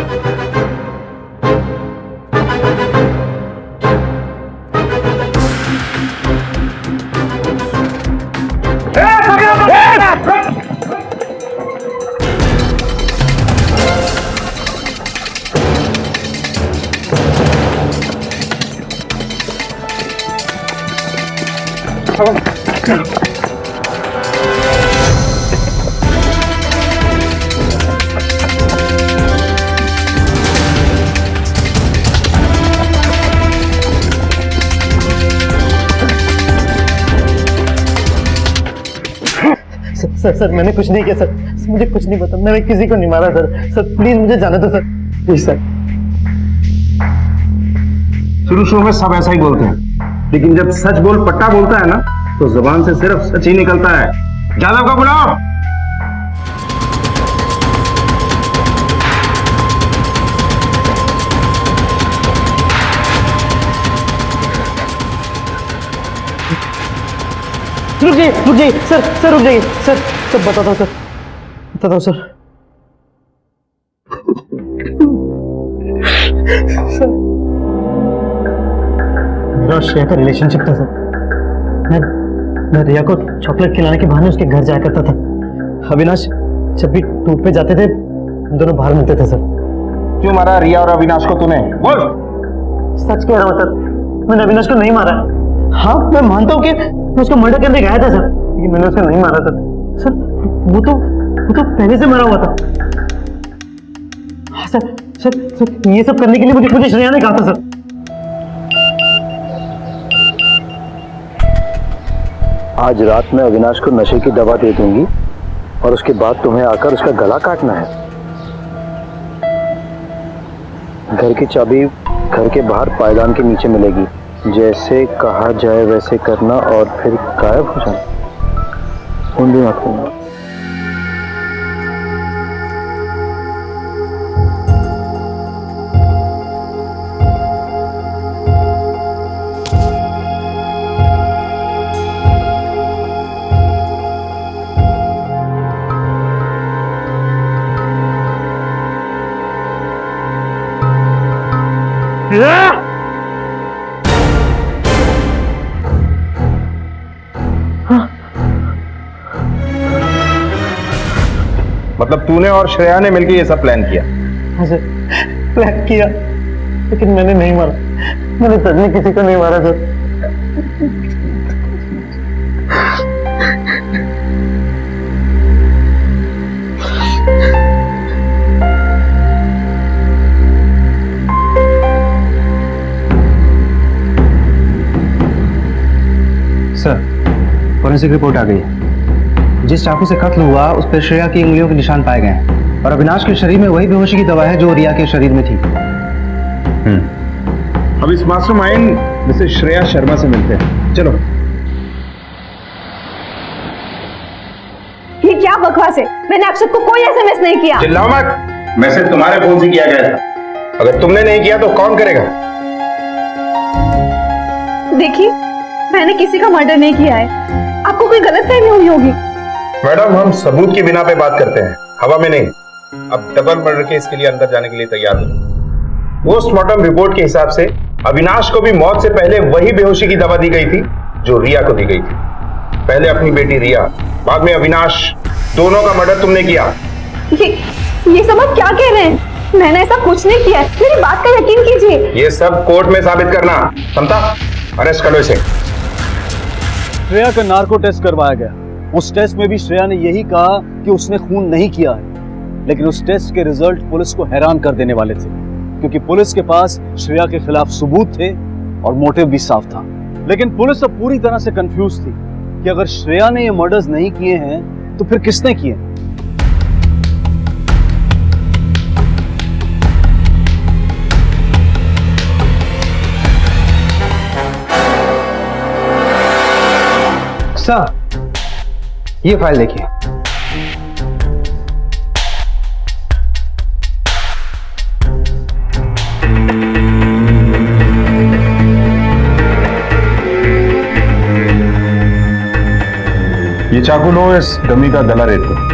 सर मैंने कुछ नहीं किया सर, मुझे कुछ नहीं पता, मैंने किसी को नहीं मारा सर। सर प्लीज मुझे जाने दो सर, प्लीज सर। शुरू में सब ऐसा ही बोलते हैं, लेकिन जब सच बोल पट्टा बोलता है ना, तो जुबान से सिर्फ सच ही निकलता है। जादव को बुलाओ। रुक जाइए सर रुक जाइए सर बताता हूँ सर। मेरा श्रेया का रिलेशनशिप था सर। मैं रिया को चॉकलेट खिलाने के बहाने उसके घर जाया करता था। अविनाश जब भी टूर पे जाते थे हम दोनों बाहर मिलते थे सर। क्यों मारा रिया और अविनाश को तूने? बोल। सच कह रहा हूँ सर, मैंने अविनाश को नहीं मारा। हाँ मैं मानता हूँ कि मैं उसको मर्डर करने गया था सर, लेकिन मैंने उसे नहीं मारा सर। वो तो पहले से मरा हुआ था। हाँ सर ये सब करने के लिए मुझे श्रेया ने कहा था सर। आज रात में अविनाश को नशे की दवा दे दूंगी और उसके बाद तुम्हें आकर उसका गला काटना है। घर की चाबी घर के बाहर पायदान के नीचे मिलेगी। जैसे कहा जाए वैसे करना और फिर गायब हो जाना। फोन भी मत करना। मतलब तूने और श्रेया ने मिलकर ये सब प्लान किया? हाँ सर प्लान किया, लेकिन मैंने नहीं मारा। मैंने सच में किसी को नहीं मारा सर। फॉरेंसिक रिपोर्ट आ गई है। जिस चाकू से कत्ल हुआ उस पर श्रेया की उंगलियों के निशान पाए गए हैं और अविनाश के शरीर में वही बेहोशी की दवा है जो रिया के शरीर में थी। अब इस मास्टरमाइंड मिसेस श्रेया शर्मा से मिलते हैं। चलो। ये क्या बकवास है? मैंने अक्षत को कोई एसएमएस नहीं किया। चिल्लाओ मत। मैसेज तुम्हारे फोन से किया गया था। अगर तुमने नहीं किया तो कौन करेगा? देखिए, मैंने किसी का मर्डर नहीं किया है। आपको कोई गलतफहमी हुई होगी। मैडम, हम सबूत की बिना पे बात करते हैं, हवा में नहीं। अब डबल मर्डर केस के लिए अंदर जाने के लिए तैयार हो। पोस्टमार्टम रिपोर्ट के हिसाब से अविनाश को भी मौत से पहले वही बेहोशी की दवा दी गई थी जो रिया को दी गई थी। पहले अपनी बेटी रिया, बाद में अविनाश, दोनों का मर्डर तुमने किया। ये सब आप क्या कह रहे हैं? मैंने ऐसा कुछ नहीं किया। मेरी बात का यकीन कीजिए। ये सब कोर्ट में साबित करना। समझा? अरेस्ट करो इसे। श्रेया का नार्को टेस्ट करवाया गया। उस टेस्ट में भी श्रेया ने यही कहा कि उसने खून नहीं किया है, लेकिन उस टेस्ट के रिजल्ट पुलिस को हैरान कर देने वाले थे, क्योंकि पुलिस के पास श्रेया के खिलाफ सबूत थे और मोटिव भी साफ था। लेकिन पुलिस अब पूरी तरह से कंफ्यूज थी कि अगर श्रेया ने ये मर्डर्स नहीं किए हैं तो फिर किसने किए? सर, ये फाइल देखिए। ये चाकू लो, इस डमी का गला रेत दो।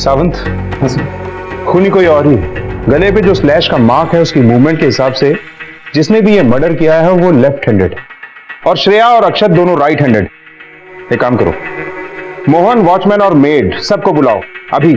सावंत, खूनी कोई और ही। गले पे जो स्लैश का मार्क है उसकी मूवमेंट के हिसाब से जिसने भी ये मर्डर किया है वो लेफ्ट हैंडेड और श्रेया और अक्षत दोनों राइट हैंडेड। एक काम करो, मोहन, वॉचमैन और मेड सबको बुलाओ अभी।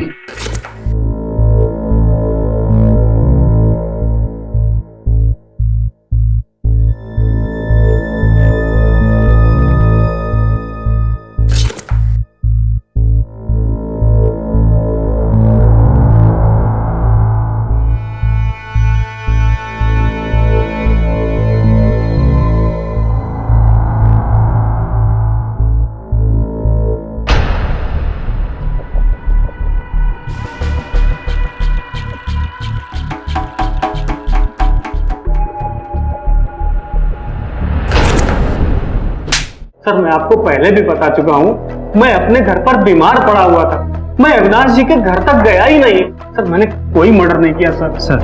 सर, मैं आपको पहले भी बता चुका हूँ, मैं अपने घर पर बीमार पड़ा हुआ था। मैं अविनाश जी के घर तक गया ही नहीं। सर, मैंने कोई मर्डर नहीं किया सर। सर,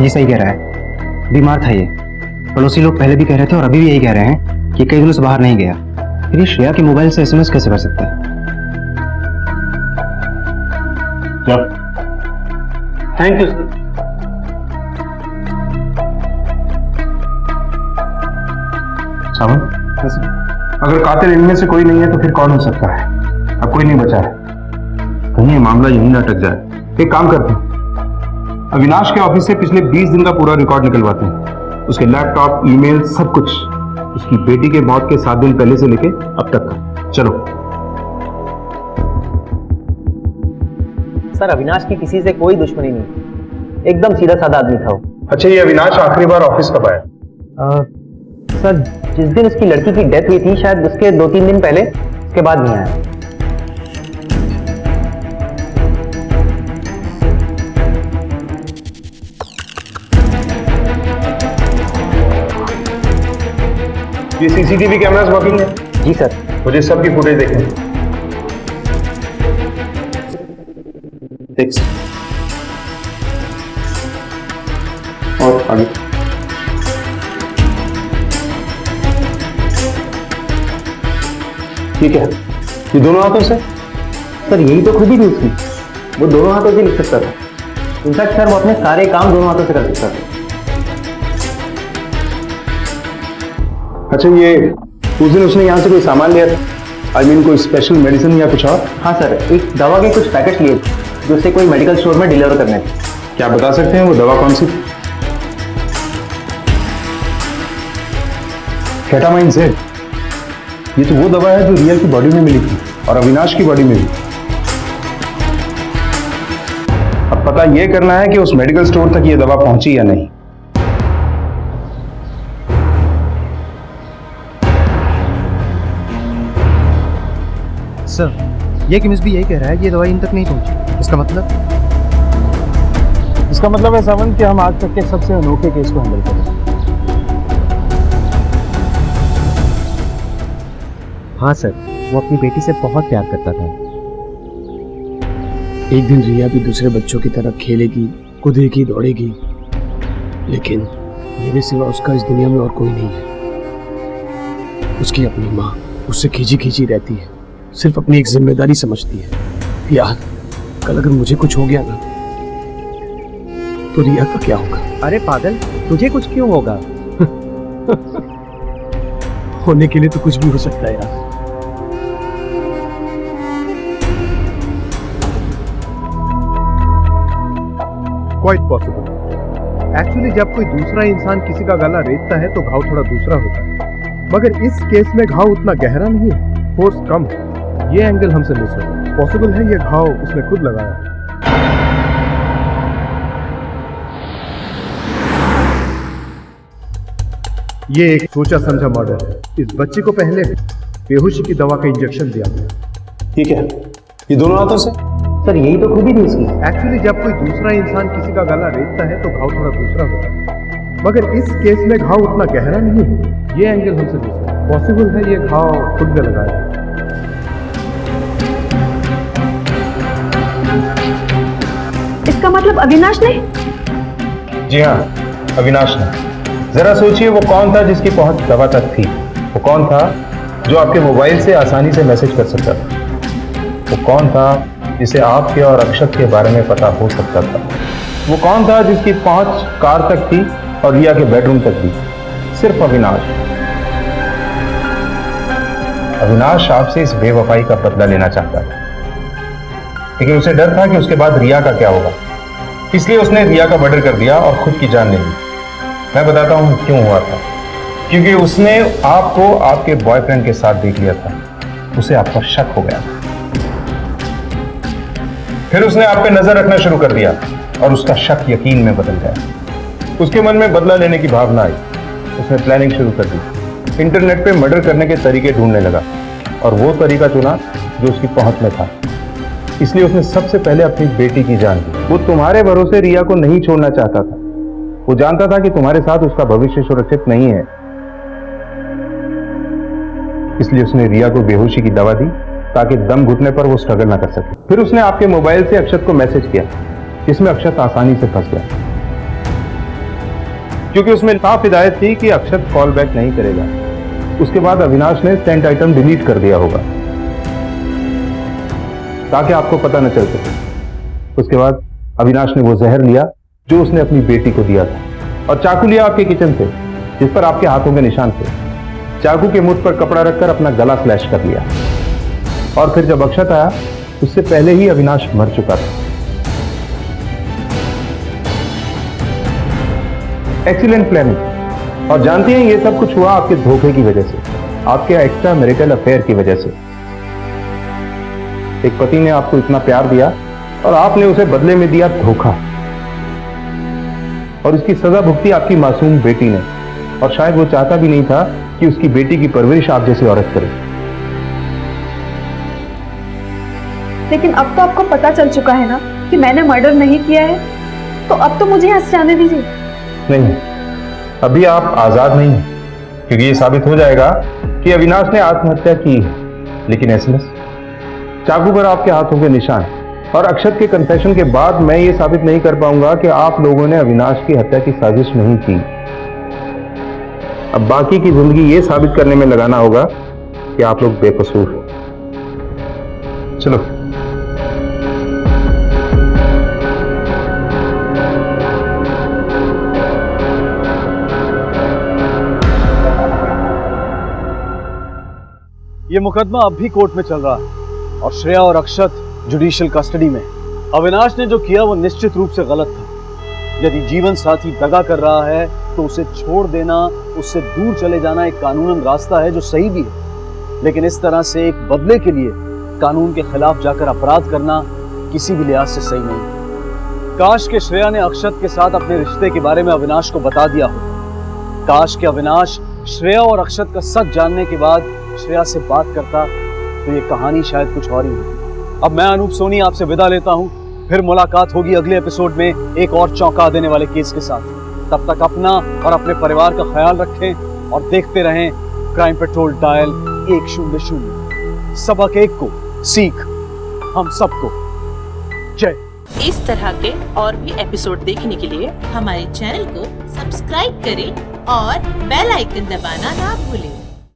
ये सही कह रहा है, बीमार था ये। पड़ोसी लोग पहले भी कह रहे थे और अभी भी यही कह रहे हैं कि कई दिनों से बाहर नहीं गया। फिर ये श्रेया के मोबाइल से एसएमएस कैसे कर सकता है? Thank you sir. सावंत, अगर कातिल इनमें से कोई नहीं है तो फिर कौन हो सकता है? अब कोई नहीं बचा है। कहीं ये मामला यहीं ना अटक जाए। एक काम करते हैं, अविनाश के ऑफिस से पिछले 20 दिन का पूरा रिकॉर्ड निकलवाते हैं। उसके लैपटॉप, ईमेल, सब कुछ। उसकी बेटी के मौत के 7 दिन पहले से लेके अब तक का। चलो। सर, अविनाश की किसी से कोई दुश्मनी नहीं, एकदम सीधा साधा आदमी था वो। अच्छा, ये अविनाश आखिरी बार ऑफिस कब आया? सर, जिस दिन उसकी लड़की की डेथ हुई थी, शायद उसके 2-3 दिन पहले, उसके बाद नहीं आया। ये सीसीटीवी कैमरास वर्किंग है? जी सर। मुझे सबकी फुटेज देखनी है। और आगे। ठीक है, ये दोनों हाथों से? सर, यही तो खूबी थी उसकी। वो दोनों हाथों से लिख सकता था। इनफैक्ट सर वो अपने सारे काम दोनों हाथों से कर सकता था। अच्छा, ये उस दिन उसने यहाँ से कोई सामान लिया था? आई मीन कोई स्पेशल मेडिसिन या कुछ और? हाँ सर, एक दवा के कुछ पैकेट लिए थे जो उसे कोई मेडिकल स्टोर में डिलीवर करने थे। क्या बता सकते हैं वो दवा कौन सी? Ketamine Z. ये तो वो दवा है जो रिया की बॉडी में मिली थी और अविनाश की बॉडी में भी। अब पता ये करना है कि उस मेडिकल स्टोर तक ये दवा पहुंची या नहीं। सर, ये केमिस्ट भी यही कह रहा है कि ये दवाई इन तक नहीं पहुंची। इसका मतलब है सावन कि हम आज तक के सबसे अनोखे केस को हैंडल करें। हाँ सर, वो अपनी बेटी से बहुत प्यार करता था। एक दिन रिया भी दूसरे बच्चों की तरह खेलेगी, कूदेगी, दौड़ेगी, लेकिन मेरे सिवा उसका इस दुनिया में और कोई नहीं है। उसकी अपनी माँ उससे खींची खींची रहती है, सिर्फ अपनी एक जिम्मेदारी समझती है। यार, कल अगर मुझे कुछ हो गया ना, तो रिया का क्या होगा? अरे पागल, तुझे कुछ क्यों होगा? होने के लिए तो कुछ भी हो सकता है यार। Quite possible. एक्चुअली जब कोई दूसरा इंसान किसी का गला रेतता है तो घाव थोड़ा दूसरा होता है, मगर इस केस में घाव उतना गहरा नहीं है, फोर्स कम है। ये एंगल हमसे मिस होगा। पॉसिबल है ये घाव उसने खुद लगाया है। ये एक सोचा समझा मर्डर है। इस बच्चे को पहले बेहोशी की दवा का इंजेक्शन दिया गया। ठीक है, ये दोनों हाथों से? सर यही तो खूबी थी इसकी। एक्चुअली जब कोई दूसरा इंसान किसी का गला रेतता है तो घाव थोड़ा दूसरा होता है, मगर इस केस में घाव उतना गहरा नहीं है। ये एंगल हमसे मिस है। पॉसिबल है ये घाव खुद ने लगाया। इसका मतलब अविनाश ने? जी हाँ, अविनाश ने। जरा सोचिए वो कौन था जिसकी पहुंच दवा तक थी? वो कौन था जो आपके मोबाइल से आसानी से मैसेज कर सकता था? वो कौन था जिसे आपके और अक्षत के बारे में पता हो सकता था? वो कौन था जिसकी पहुंच कार तक थी और रिया के बेडरूम तक भी? सिर्फ अविनाश। अविनाश आपसे इस बेवफाई का बदला लेना चाहता था, लेकिन उसे डर था कि उसके बाद रिया का क्या होगा, इसलिए उसने रिया का मर्डर कर दिया और खुद की जान ले ली। मैं बताता हूं क्यों हुआ था। क्योंकि उसने आपको आपके बॉयफ्रेंड के साथ देख लिया था, उसे आप पर शक हो गया। फिर उसने आप पे नजर रखना शुरू कर दिया और उसका शक यकीन में बदल गया। उसके मन में बदला लेने की भावना आई। उसने प्लानिंग शुरू कर दी। इंटरनेट पे मर्डर करने के तरीके ढूंढने लगा और वो तरीका चुना जो उसकी पहुंच में था। इसलिए उसने सबसे पहले अपनी बेटी की जान दी। वो तुम्हारे भरोसे रिया को नहीं छोड़ना चाहता था। वो जानता था कि तुम्हारे साथ उसका भविष्य सुरक्षित नहीं है, इसलिए उसने रिया को बेहोशी की दवा दी ताकि दम घुटने पर वो स्ट्रगल ना कर सके। फिर उसने आपके मोबाइल से अक्षत को मैसेज किया, जिसमें अक्षत आसानी से फंस गया, क्योंकि उसमें साफ हिदायत थी कि अक्षत कॉल बैक नहीं करेगा। उसके बाद अविनाश ने सेंट आइटम डिलीट कर दिया होगा ताकि आपको पता न चल सके। उसके बाद अविनाश ने वो जहर लिया जो उसने अपनी बेटी को दिया था, और चाकू लिया आपके किचन से जिस पर आपके हाथों के निशान थे। चाकू के मुठ पर कपड़ा रखकर अपना गला स्लैश कर लिया, और फिर जब अक्षत आया उससे पहले ही अविनाश मर चुका था। Excellent planning. और जानती हैं ये सब कुछ हुआ आपके धोखे की वजह से, आपके एक्स्ट्रा मैरिटल अफेयर की वजह से। एक पति ने आपको इतना प्यार दिया और आपने उसे बदले में दिया धोखा, और इसकी सजा भुगती आपकी मासूम बेटी ने। और शायद वो चाहता भी नहीं था कि उसकी बेटी की परवरिश आप जैसी औरत करे। लेकिन अब तो आपको पता चल चुका है ना कि मैंने मर्डर नहीं किया है, तो अब तो मुझे यहाँ से जाने दीजिए। नहीं, अभी आप आजाद नहीं हैं, क्योंकि ये साबित हो जाएगा कि अविनाश ने आत्महत्या की है। लेकिन एसएमएस, चाकू पर आपके हाथों के निशान और अक्षत के कन्फेशन के बाद मैं ये साबित नहीं कर पाऊंगा कि आप लोगों ने अविनाश की हत्या की साजिश नहीं की। अब बाकी की जिंदगी ये साबित करने में लगाना होगा कि आप लोग बेकसूर हो। चलो। ये मुकदमा अब भी कोर्ट में चल रहा है और श्रेया और अक्षत जुडिशियल कस्टडी में। अविनाश ने जो किया वो निश्चित रूप से गलत था। यदि जीवन साथी दगा कर रहा है तो उसे छोड़ देना, उससे दूर चले जाना एक कानूनन रास्ता है जो सही भी है, लेकिन इस तरह से एक बदले के लिए कानून के खिलाफ जाकर अपराध करना किसी भी लिहाज से सही नहीं। काश के श्रेया ने अक्षत के साथ अपने रिश्ते के बारे में अविनाश को बता दिया होता। काश के अविनाश श्रेया और अक्षत का सच जानने के बाद श्रेया से बात करता तो ये कहानी शायद कुछ और ही होती। अब मैं अनूप सोनी आपसे विदा लेता हूँ। फिर मुलाकात होगी अगले एपिसोड में एक और चौंका देने वाले केस के साथ। तब तक अपना और अपने परिवार का ख्याल रखें और देखते रहें क्राइम पेट्रोल डायल 100। सबक एक को सीख हम सबको। जय। इस तरह के और भी एपिसोड देखने के लिए हमारे चैनल को सब्सक्राइब करें और बेल आइकन दबाना ना भूलें।